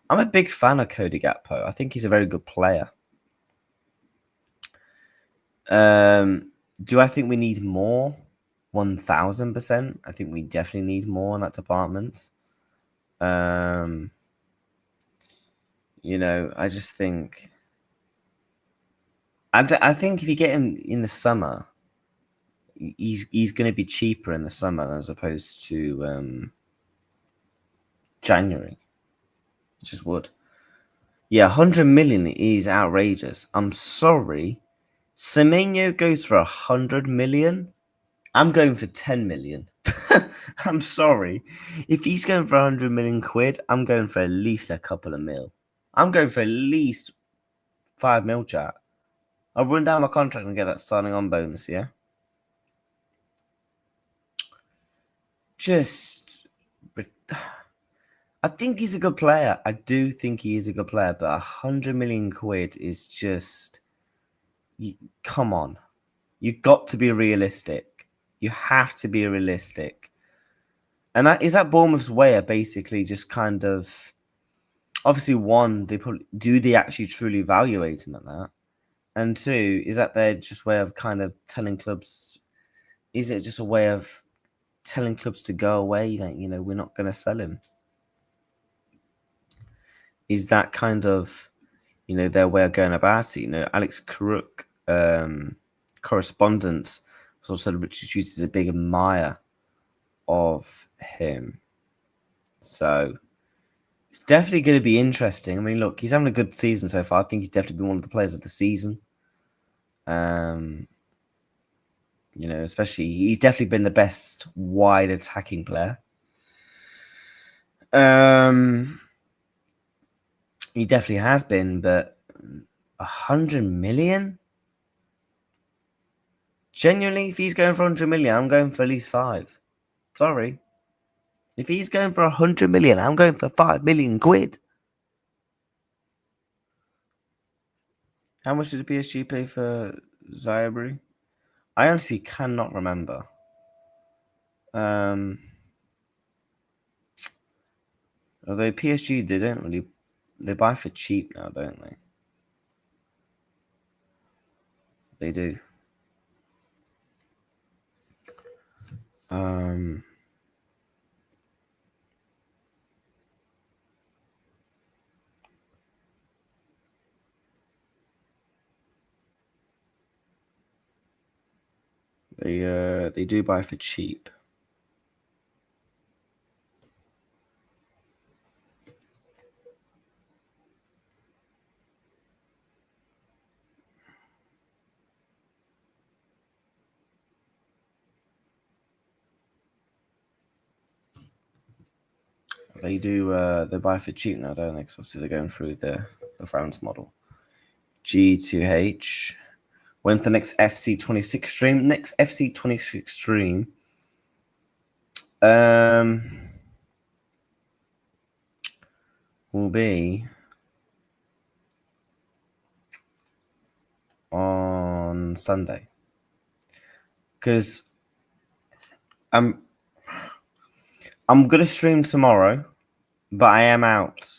I'm a big fan of Cody Gakpo. I think he's a very good player. Do I think we need more? 1000%. I think we definitely need more in that department. You know, I just think. I think if you get him in the summer, he's going to be cheaper in the summer as opposed to January. It just would. Yeah, 100 million is outrageous. I'm sorry. Semenyo goes for 100 million. I'm going for 10 million. I'm sorry. If he's going for 100 million quid, I'm going for at least a couple of mil. I'm going for at least 5 mil, chat. I'll run down my contract and get that starting on bonus, yeah? Just. I think he's a good player. I do think he is a good player, but 100 million quid is just. Come on. You've got to be realistic. You have to be realistic. And that is that Bournemouth's way of basically just kind of. Obviously, one, do they actually truly evaluate him at that? And two, is that their just way of kind of telling clubs? Is it just a way of telling clubs to go away? Like, you know, we're not going to sell him. Is that kind of, you know, their way of going about it? You know, Alex Crook, correspondent, also Richard Hughes is a big admirer of him. So it's definitely going to be interesting. I mean, look, he's having a good season so far. I think he's definitely been one of the players of the season. You know, especially he's definitely been the best wide attacking player. He definitely has been, but 100 million? Genuinely, if he's going for 100 million, I'm going for at least 5. Sorry. If he's going for 100 million, I'm going for 5 million quid. How much did the PSG pay for Zayabri? I honestly cannot remember. Although PSG, they don't really. They buy for cheap now, don't they? They do. They do buy for cheap. They do. They buy for cheap now, don't they? Because obviously they're going through the France model. G2H. When's the next FC26 stream? Next FC26 stream. Will be on Sunday. Because I'm gonna stream tomorrow, but I am out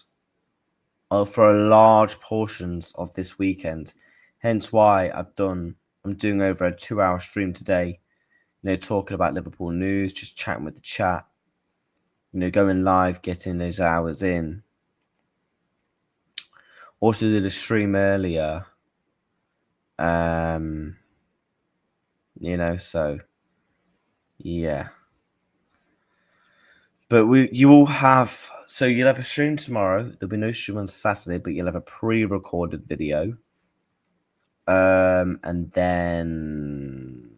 for large portions of this weekend. Hence why I'm doing over a 2-hour stream today. You know, talking about Liverpool news, just chatting with the chat. You know, going live, getting those hours in. Also did a stream earlier. You know, so yeah. But you'll have a stream tomorrow. There'll be no stream on Saturday, but you'll have a pre-recorded video. And then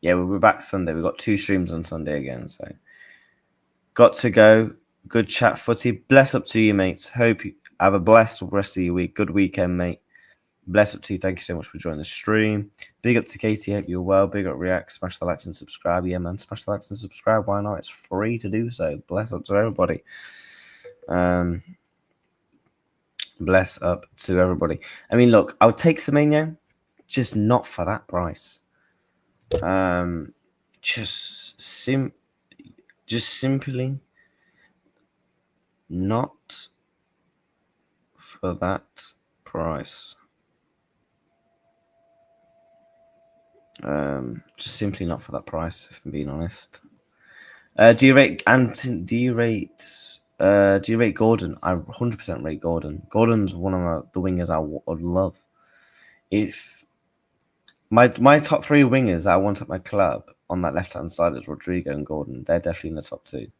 we'll be back Sunday. We've got 2 streams on Sunday again, so got to go. Good chat, footy. Bless up to you, mates. Hope you have a blessed rest of your week. Good weekend, mate. Bless up to you. Thank you so much for joining the stream. Big up to Katie. Hope you're well. Big up React. Smash the likes and subscribe. Yeah, man. Smash the likes and subscribe. Why not? It's free to do so. Bless up to everybody. Bless up to everybody. I mean, look, I would take Semenyo, just not for that price. Just simply not for that price. Just simply not for that price, if I'm being honest. Do you rate Gordon? I 100% rate Gordon. Gordon's one of the wingers I would love. If my top 3 wingers that I want at my club on that left-hand side is Rodrigo and Gordon. They're definitely in the top 2.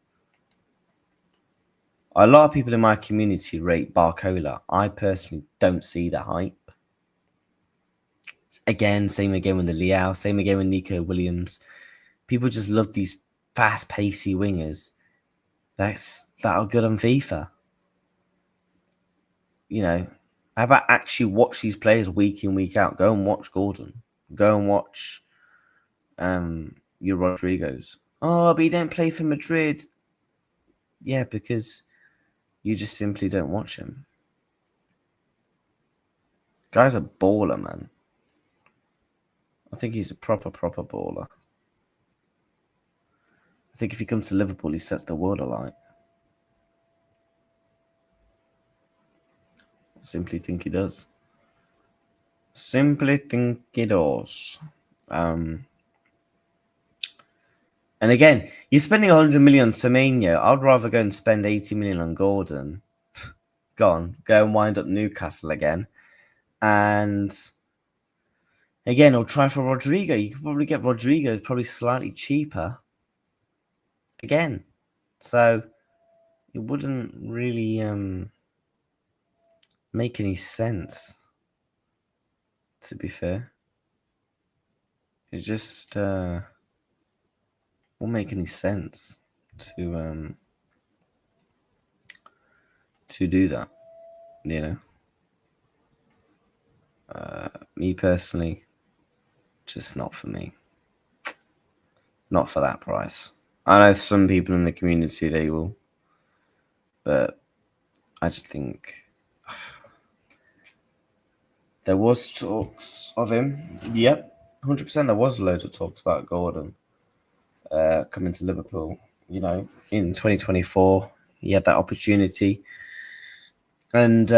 A lot of people in my community rate Barcola. I personally don't see the hype. Again, same again with the Leao, same again with Nico Williams. People just love these fast, pacey wingers that are good on FIFA. You know, how about actually watch these players week in, week out? Go and watch Gordon. Go and watch your Rodrigos. Oh, but you don't play for Madrid. Yeah, because you just simply don't watch him. Guy's a baller, man. I think he's a proper baller. I think if he comes to Liverpool, he sets the world alight. I simply think he does. Simply think he does. And again, you're spending 100 million on Semenyo. I'd rather go and spend 80 million on Gordon. Go and wind up Newcastle again. And again, I'll try for Rodrigo. You could probably get Rodrigo probably slightly cheaper. Again. So it wouldn't really make any sense, to be fair. It just won't make any sense to do that, you know. Me personally, just not for me. Not for that price. I know some people in the community, they will. But I just think there was talks of him. Yep, 100% there was loads of talks about Gordon coming to Liverpool. You know, in 2024, he had that opportunity. And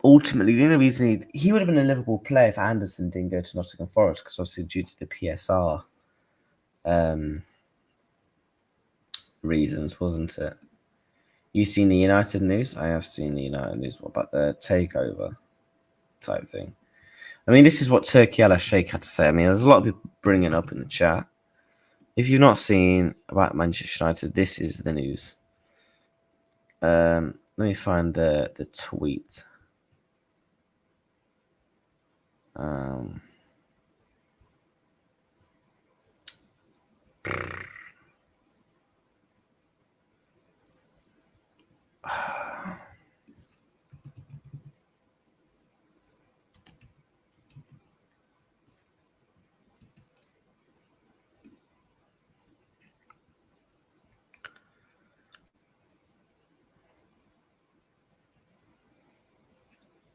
ultimately, the only reason he would have been a Liverpool player if Anderson didn't go to Nottingham Forest, because obviously due to the PSR reasons, wasn't it? You seen the United news? I have seen the United news. What about the takeover type thing? I mean, this is what Turkey Al Sheikh had to say. I mean, there's a lot of people bringing it up in the chat. If you've not seen about Manchester United, this is the news. Let me find the tweet.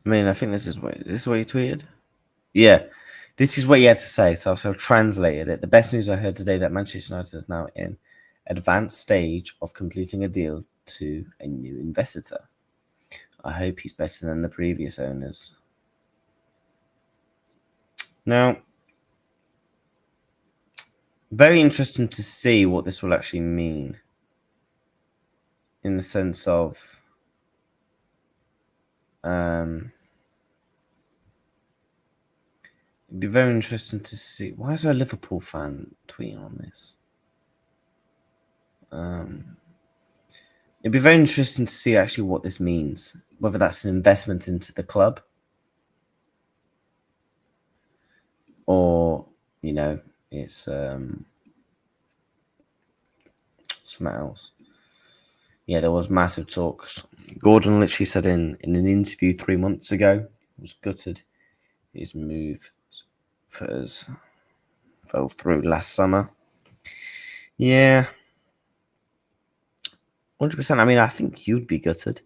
I mean, I think this is what he tweeted. Yeah, this is what he had to say. So I've translated it. The best news I heard today that Manchester United is now in advanced stage of completing a deal to a new investor. I hope he's better than the previous owners. Now, very interesting to see what this will actually mean in the sense of it'd be very interesting to see. Why is there a Liverpool fan tweeting on this? It'd be very interesting to see actually what this means, whether that's an investment into the club or, you know, it's something else. Yeah, there was massive talks. Gordon literally said in an interview 3 months ago, was gutted his move fell through last summer. Yeah, 100%. I mean, I think you'd be gutted.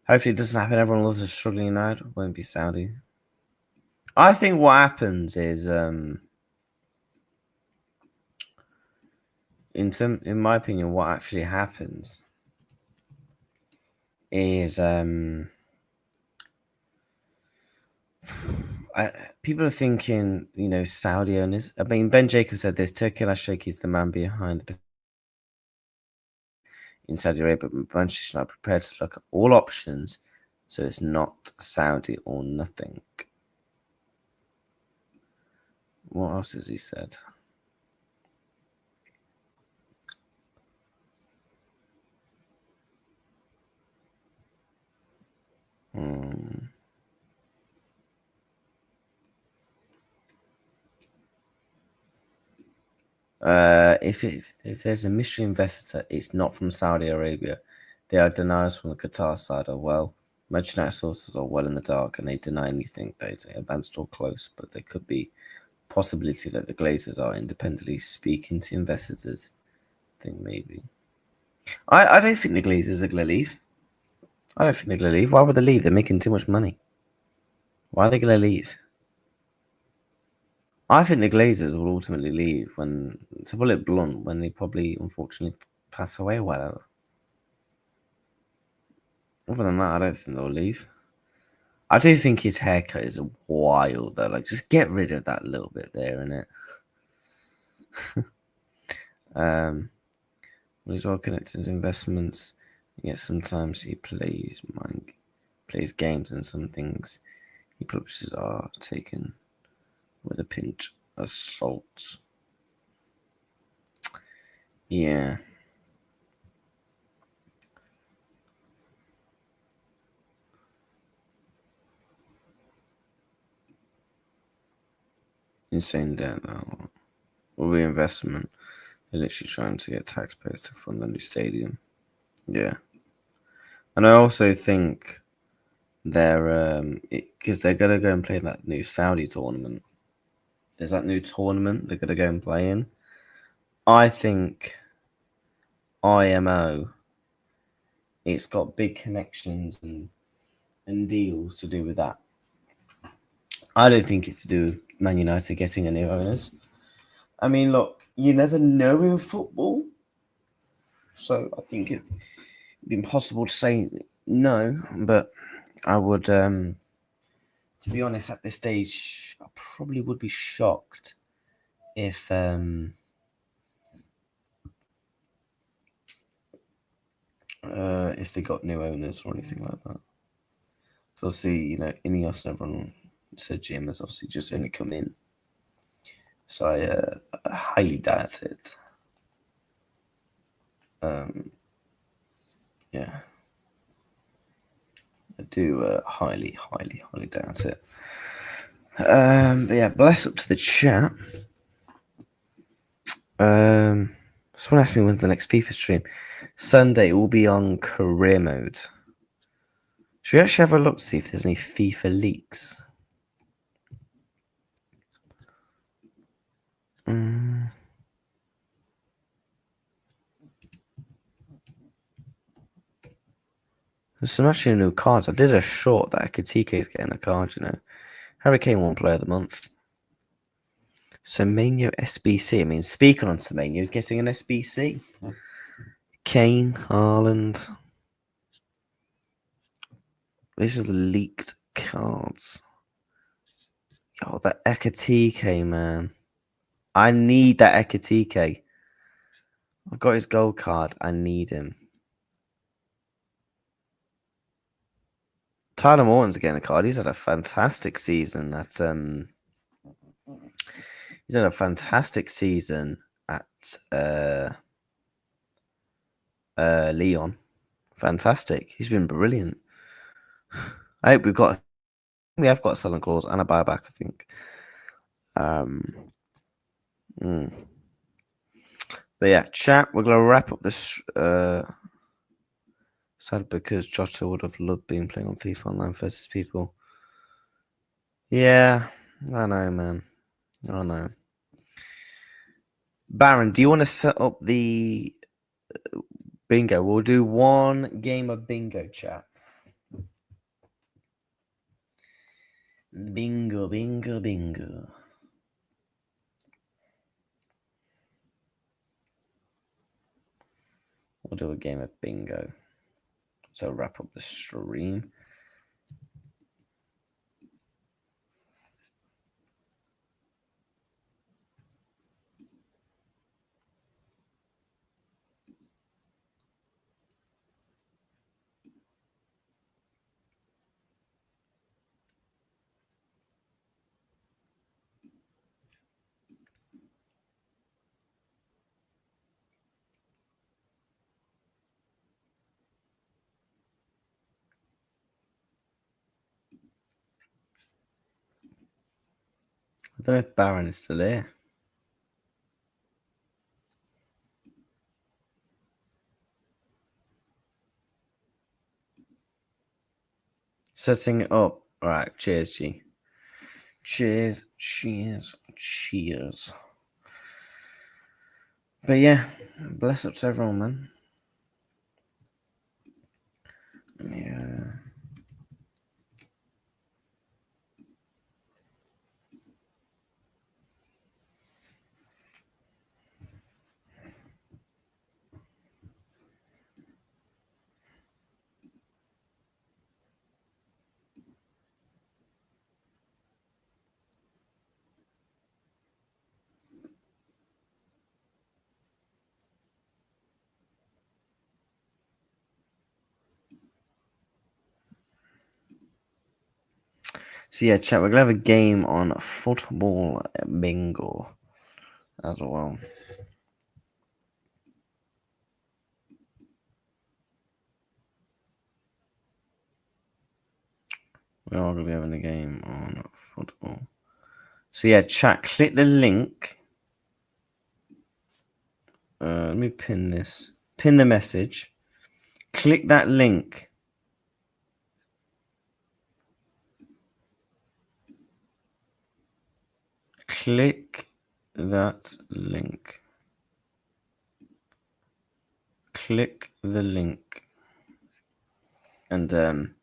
Hopefully it doesn't happen. Everyone loves a struggling United. It won't be Saudi. I think what happens is, in my opinion, what actually happens is, People are thinking, Saudi owners. I mean, Ben Jacobs said this. Turkey al-Sheikh is the man behind the in Saudi Arabia, but Manchester United are prepared to look at all options, so it's not Saudi or nothing. What else has he said? If there's a mystery investor, it's not from Saudi Arabia. They are deniers from the Qatar side. Manchester United sources are well in the dark, and they deny anything that is advanced or close. But there could be possibility that the Glazers are independently speaking to investors. I think maybe. I don't think the Glazers are going to leave. I don't think they're going to leave. Why would they leave? They're making too much money. Why are they going to leave? I think the Glazers will ultimately leave when, to put it blunt, when they probably, unfortunately, pass away or whatever. Other than that, I don't think they'll leave. I do think his haircut is wild, though. Like, just get rid of that little bit there, innit? When he's well connected to his investments, yet sometimes he plays games, and some things he publishes are taken with a pinch of salt. Yeah. Insane debt, though. Or reinvestment. They're literally trying to get taxpayers to fund the new stadium. Yeah. And I also think they're because they're gonna go and play that new Saudi tournament. There's that new tournament they're gonna go and play in. I think IMO, it's got big connections and deals to do with that. I don't think it's to do with Man United getting a new owners. I mean, look, you never know in football, so I think it'd be impossible to say no. But I would, to be honest, at this stage, I probably would be shocked if they got new owners or anything like that. So obviously, Ineos and everyone said Jim has obviously just only come in. So I highly doubt it. Yeah. I do highly doubt it. But yeah, bless up to the chat. Someone asked me when's the next FIFA stream. Sunday will be on career mode. Should we actually have a look to see if there's any FIFA leaks? There's some actually new cards. I did a short that Ekitike is getting a card, Harry Kane won Player of the Month. Semenyo SBC. I mean, speaking on Semenyo, he's getting an SBC. Kane, Haaland. These are the leaked cards. Oh, that Ekitike, man. I need that Ekitike. I've got his gold card. I need him. Tyler Morton's getting a card. He's had a fantastic season at Lyon. Fantastic. He's been brilliant. I hope we have got a selling clause and a buyback, I think. But yeah, chat, we're gonna wrap up this sad because Jota would have loved being playing on FIFA Online versus people. Yeah, I know, man. I know. Baron, do you want to set up the bingo? We'll do one game of bingo, chat. Bingo. We'll do a game of bingo. So wrap up the stream. don't know if Baron is still here. Setting it up. All right. Cheers, G. Cheers. But yeah, bless up to everyone, man. Yeah. So yeah, chat. We're gonna have a game on football bingo as well. We are gonna be having a game on football. So yeah, chat. Click the link. Let me pin this. Pin the message. Click that link. Click that link. Click the link. And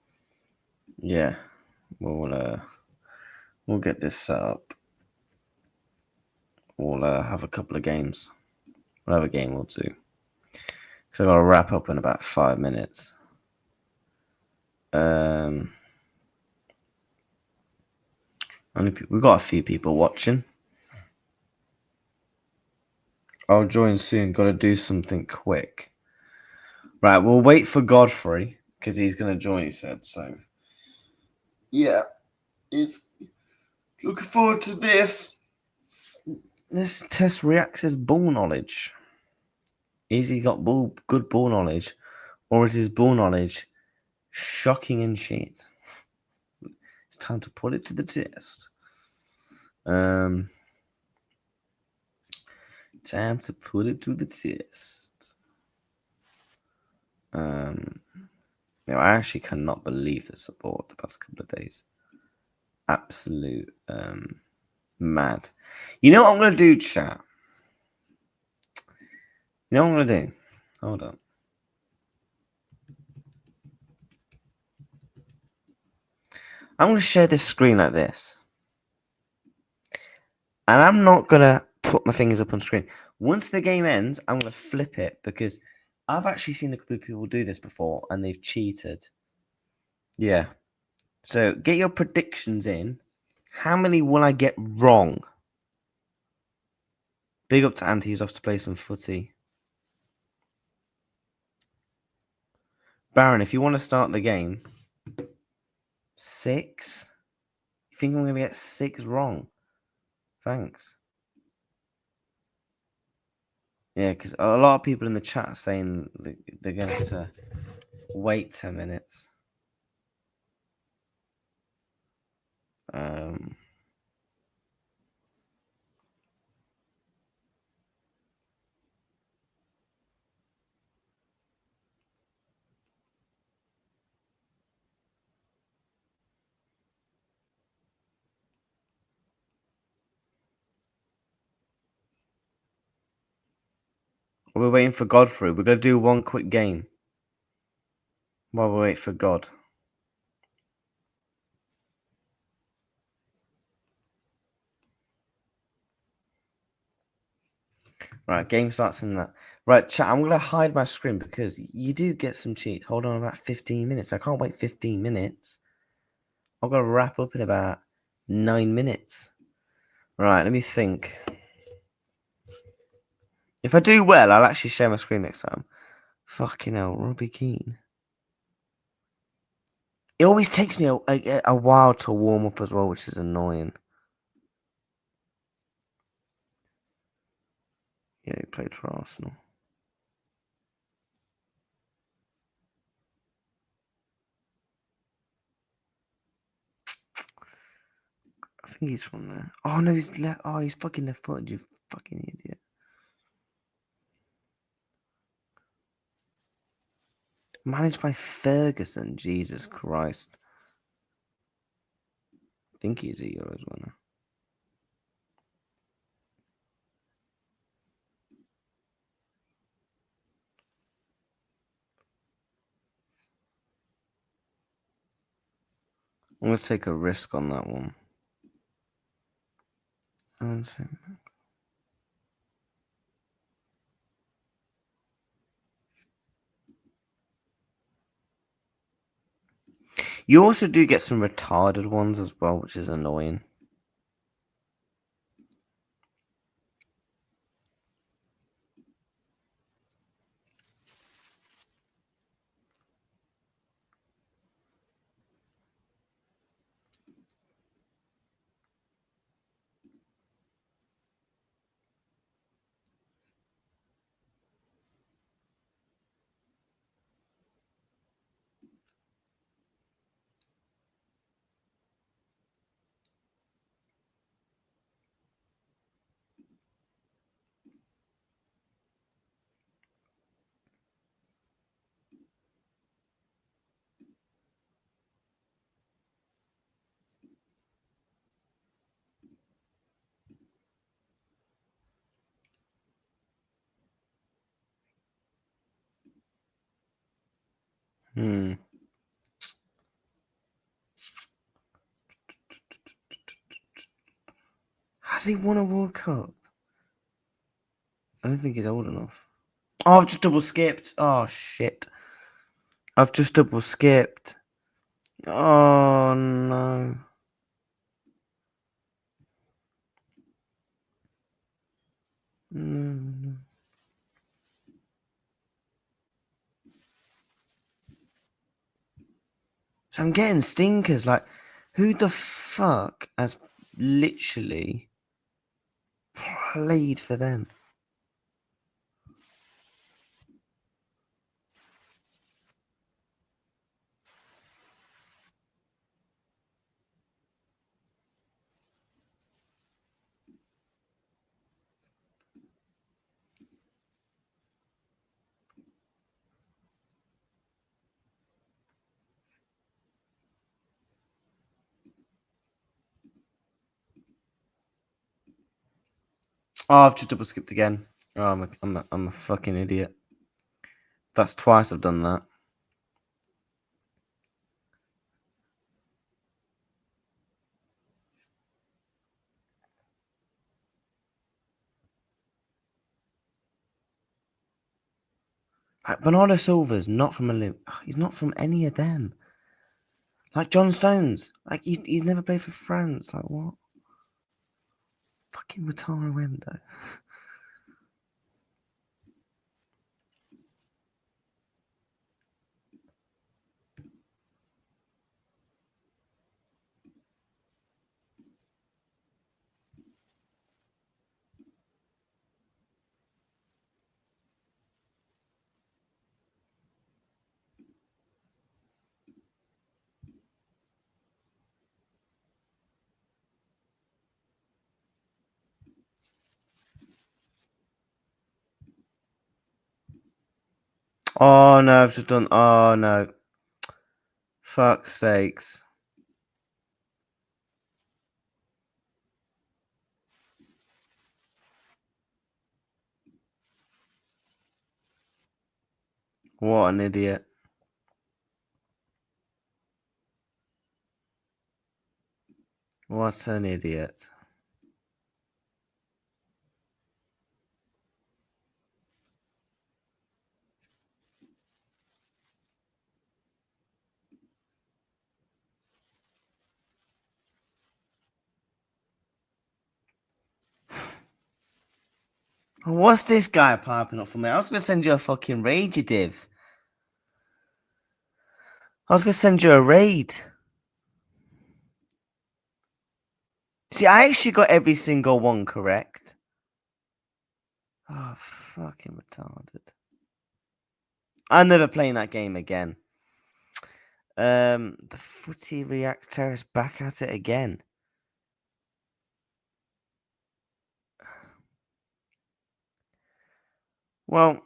yeah, we'll get this set up. We'll have a couple of games. We'll have a game or two. So I've got to wrap up in about 5 minutes. We've got a few people watching. I'll join soon. Got to do something quick. Right, we'll wait for Godfrey because he's going to join, he said. So, yeah, he's looking forward to this. This test reacts his ball knowledge. Is he got good ball knowledge, or is his ball knowledge shocking and shit? It's time to put it to the test. Time to put it to the test. I actually cannot believe the support the past couple of days. Absolute mad. You know what I'm gonna do, chat? You know what I'm gonna do? Hold on. I'm gonna share this screen like this. And I'm not gonna put my fingers up on screen. Once the game ends, I'm gonna flip it because I've actually seen a couple of people do this before and they've cheated. Yeah. So get your predictions in. How many will I get wrong? Big up to Andy, he's off to play some footy. Baron, if you want to start the game, 6? You think I'm going to get 6 wrong? Thanks. Yeah, because a lot of people in the chat are saying they're going to have to wait 10 minutes. We're waiting for Godfrey. We're going to do one quick game while we wait for God. Right, game starts in that. Right, chat, I'm going to hide my screen because you do get some cheats. Hold on about 15 minutes. I can't wait 15 minutes. I've got to wrap up in about 9 minutes. Right, let me think. If I do well, I'll actually share my screen next time. Fucking hell, Robbie Keane. It always takes me a while to warm up as well, which is annoying. Yeah, he played for Arsenal. think he's from there. Oh no, he's left. Oh, he's fucking left-footed. You fucking idiot. Managed by Ferguson. Jesus Christ. I think he's a Euros winner. I'm gonna take a risk on that one. You also do get some retarded ones as well, which is annoying. Has he won a World Cup? I don't think he's old enough. Oh, I've just double skipped. Oh, shit. I've just double skipped. Oh, no. No. So I'm getting stinkers. Like, who the fuck has literally played for them? Oh, I've just double skipped again. Oh, I'm a fucking idiot. That's twice I've done that. Like, Bernardo Silva's not from he's not from any of them. Like John Stones. Like he's never played for France. Like what? Fucking Wataru Endo. Oh no, I've just done. Oh no. Fuck's sakes. What an idiot. What an idiot. What's this guy piping up for me? I was gonna send you a fucking raid, you div. I was gonna send you a raid. See, I actually got every single one correct. Oh, fucking retarded. I'm never playing that game again. The footy reacts terrorist back at it again. Well,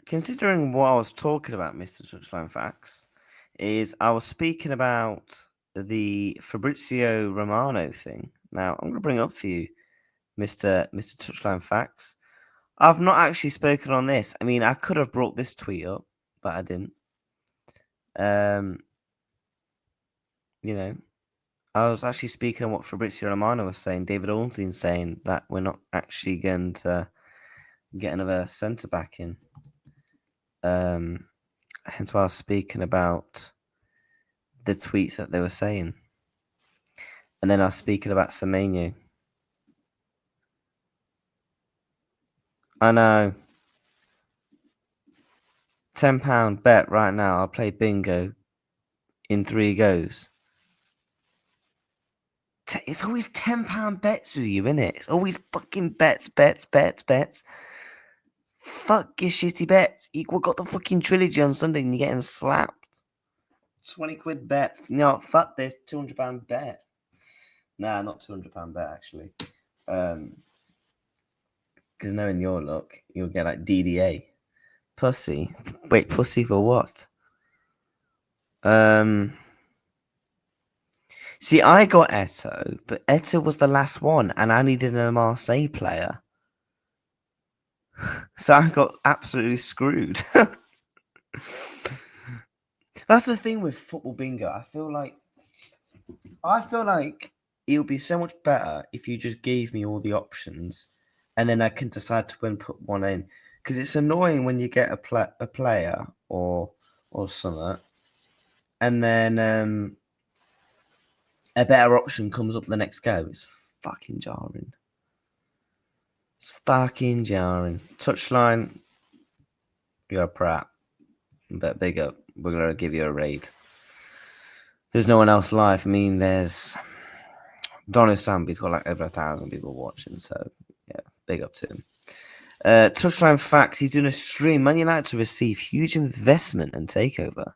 considering what I was talking about, Mr. Touchline Facts, is I was speaking about the Fabrizio Romano thing. Now, I'm going to bring it up for you, Mr. Touchline Facts. I've not actually spoken on this. I mean, I could have brought this tweet up, but I didn't. You know, I was actually speaking on what Fabrizio Romano was saying. David Ornstein saying that we're not actually going to get another centre back in. Hence why I was speaking about the tweets that they were saying. And then I was speaking about Semenyo. I know. £10 bet right now. I'll play bingo in 3 goes. It's always £10 bets with you, innit? It's always fucking bets. Fuck your shitty bets. We got the fucking trilogy on Sunday and you're getting slapped. 20 quid bet. No, fuck this. £200 bet. Nah, not £200 bet, actually. Because knowing your luck, you'll get like DDA. Pussy. Wait, pussy for what? See, I got Eto, but Eto was the last one, and I needed a Marseille player. So I got absolutely screwed. That's the thing with football bingo. I feel like it would be so much better if you just gave me all the options, and then I can decide to put one in. Because it's annoying when you get a player or something, and then a better option comes up the next go. It's fucking jarring. Touchline, you're a prat. But big up. We're going to give you a raid. There's no one else live. I mean, there's Dono Sambi's got like over 1,000 people watching. So, yeah, big up to him. Touchline Facts, he's doing a stream. Man United to receive huge investment and takeover.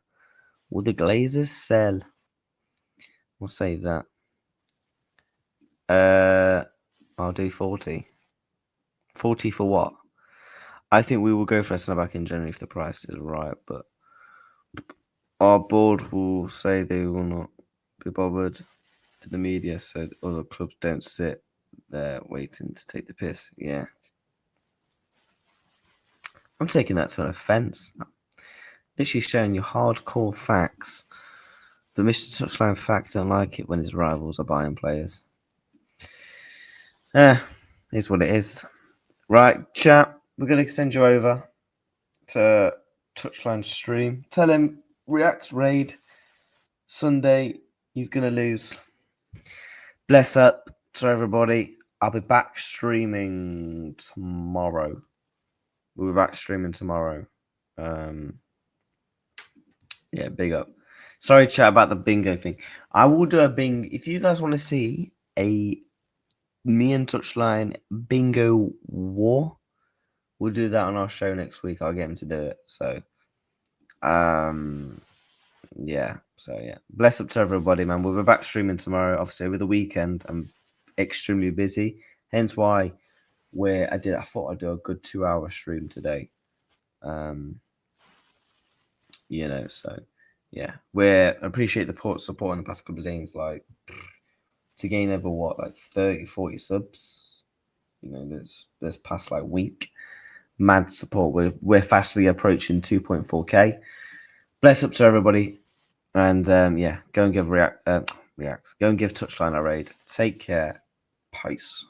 Will the Glazers sell? We'll save that. I'll do 40. 40 for what? I think we will go for a centre back in January if the price is right, but our board will say they will not be bothered to the media, so other clubs don't sit there waiting to take the piss. Yeah. I'm taking that to an offence. Literally showing you hardcore facts. But Mr. Touchline Facts don't like it when his rivals are buying players. Is what it is. Right, chat. We're going to send you over to Touchline stream. Tell him Reacts raid Sunday. He's going to lose. Bless up to everybody. I'll be back streaming tomorrow. We'll be back streaming tomorrow. Yeah, big up. Sorry, chat, about the bingo thing. I will do a bingo. If you guys want to see a me and Touchline bingo war, we'll do that on our show next week. I'll get him to do it. So, yeah. So, yeah. Bless up to everybody, man. We'll be back streaming tomorrow. Obviously, over the weekend, I'm extremely busy. Hence why I thought I'd do a good 2-hour stream today. So yeah, we appreciate the support in the past couple of days. Like, to gain over like 30-40 subs, this past like week, mad support. We're fastly approaching 2.4k. Bless up to everybody, and yeah, go and give Reacts, go and give Touchline a raid. Take care. Peace.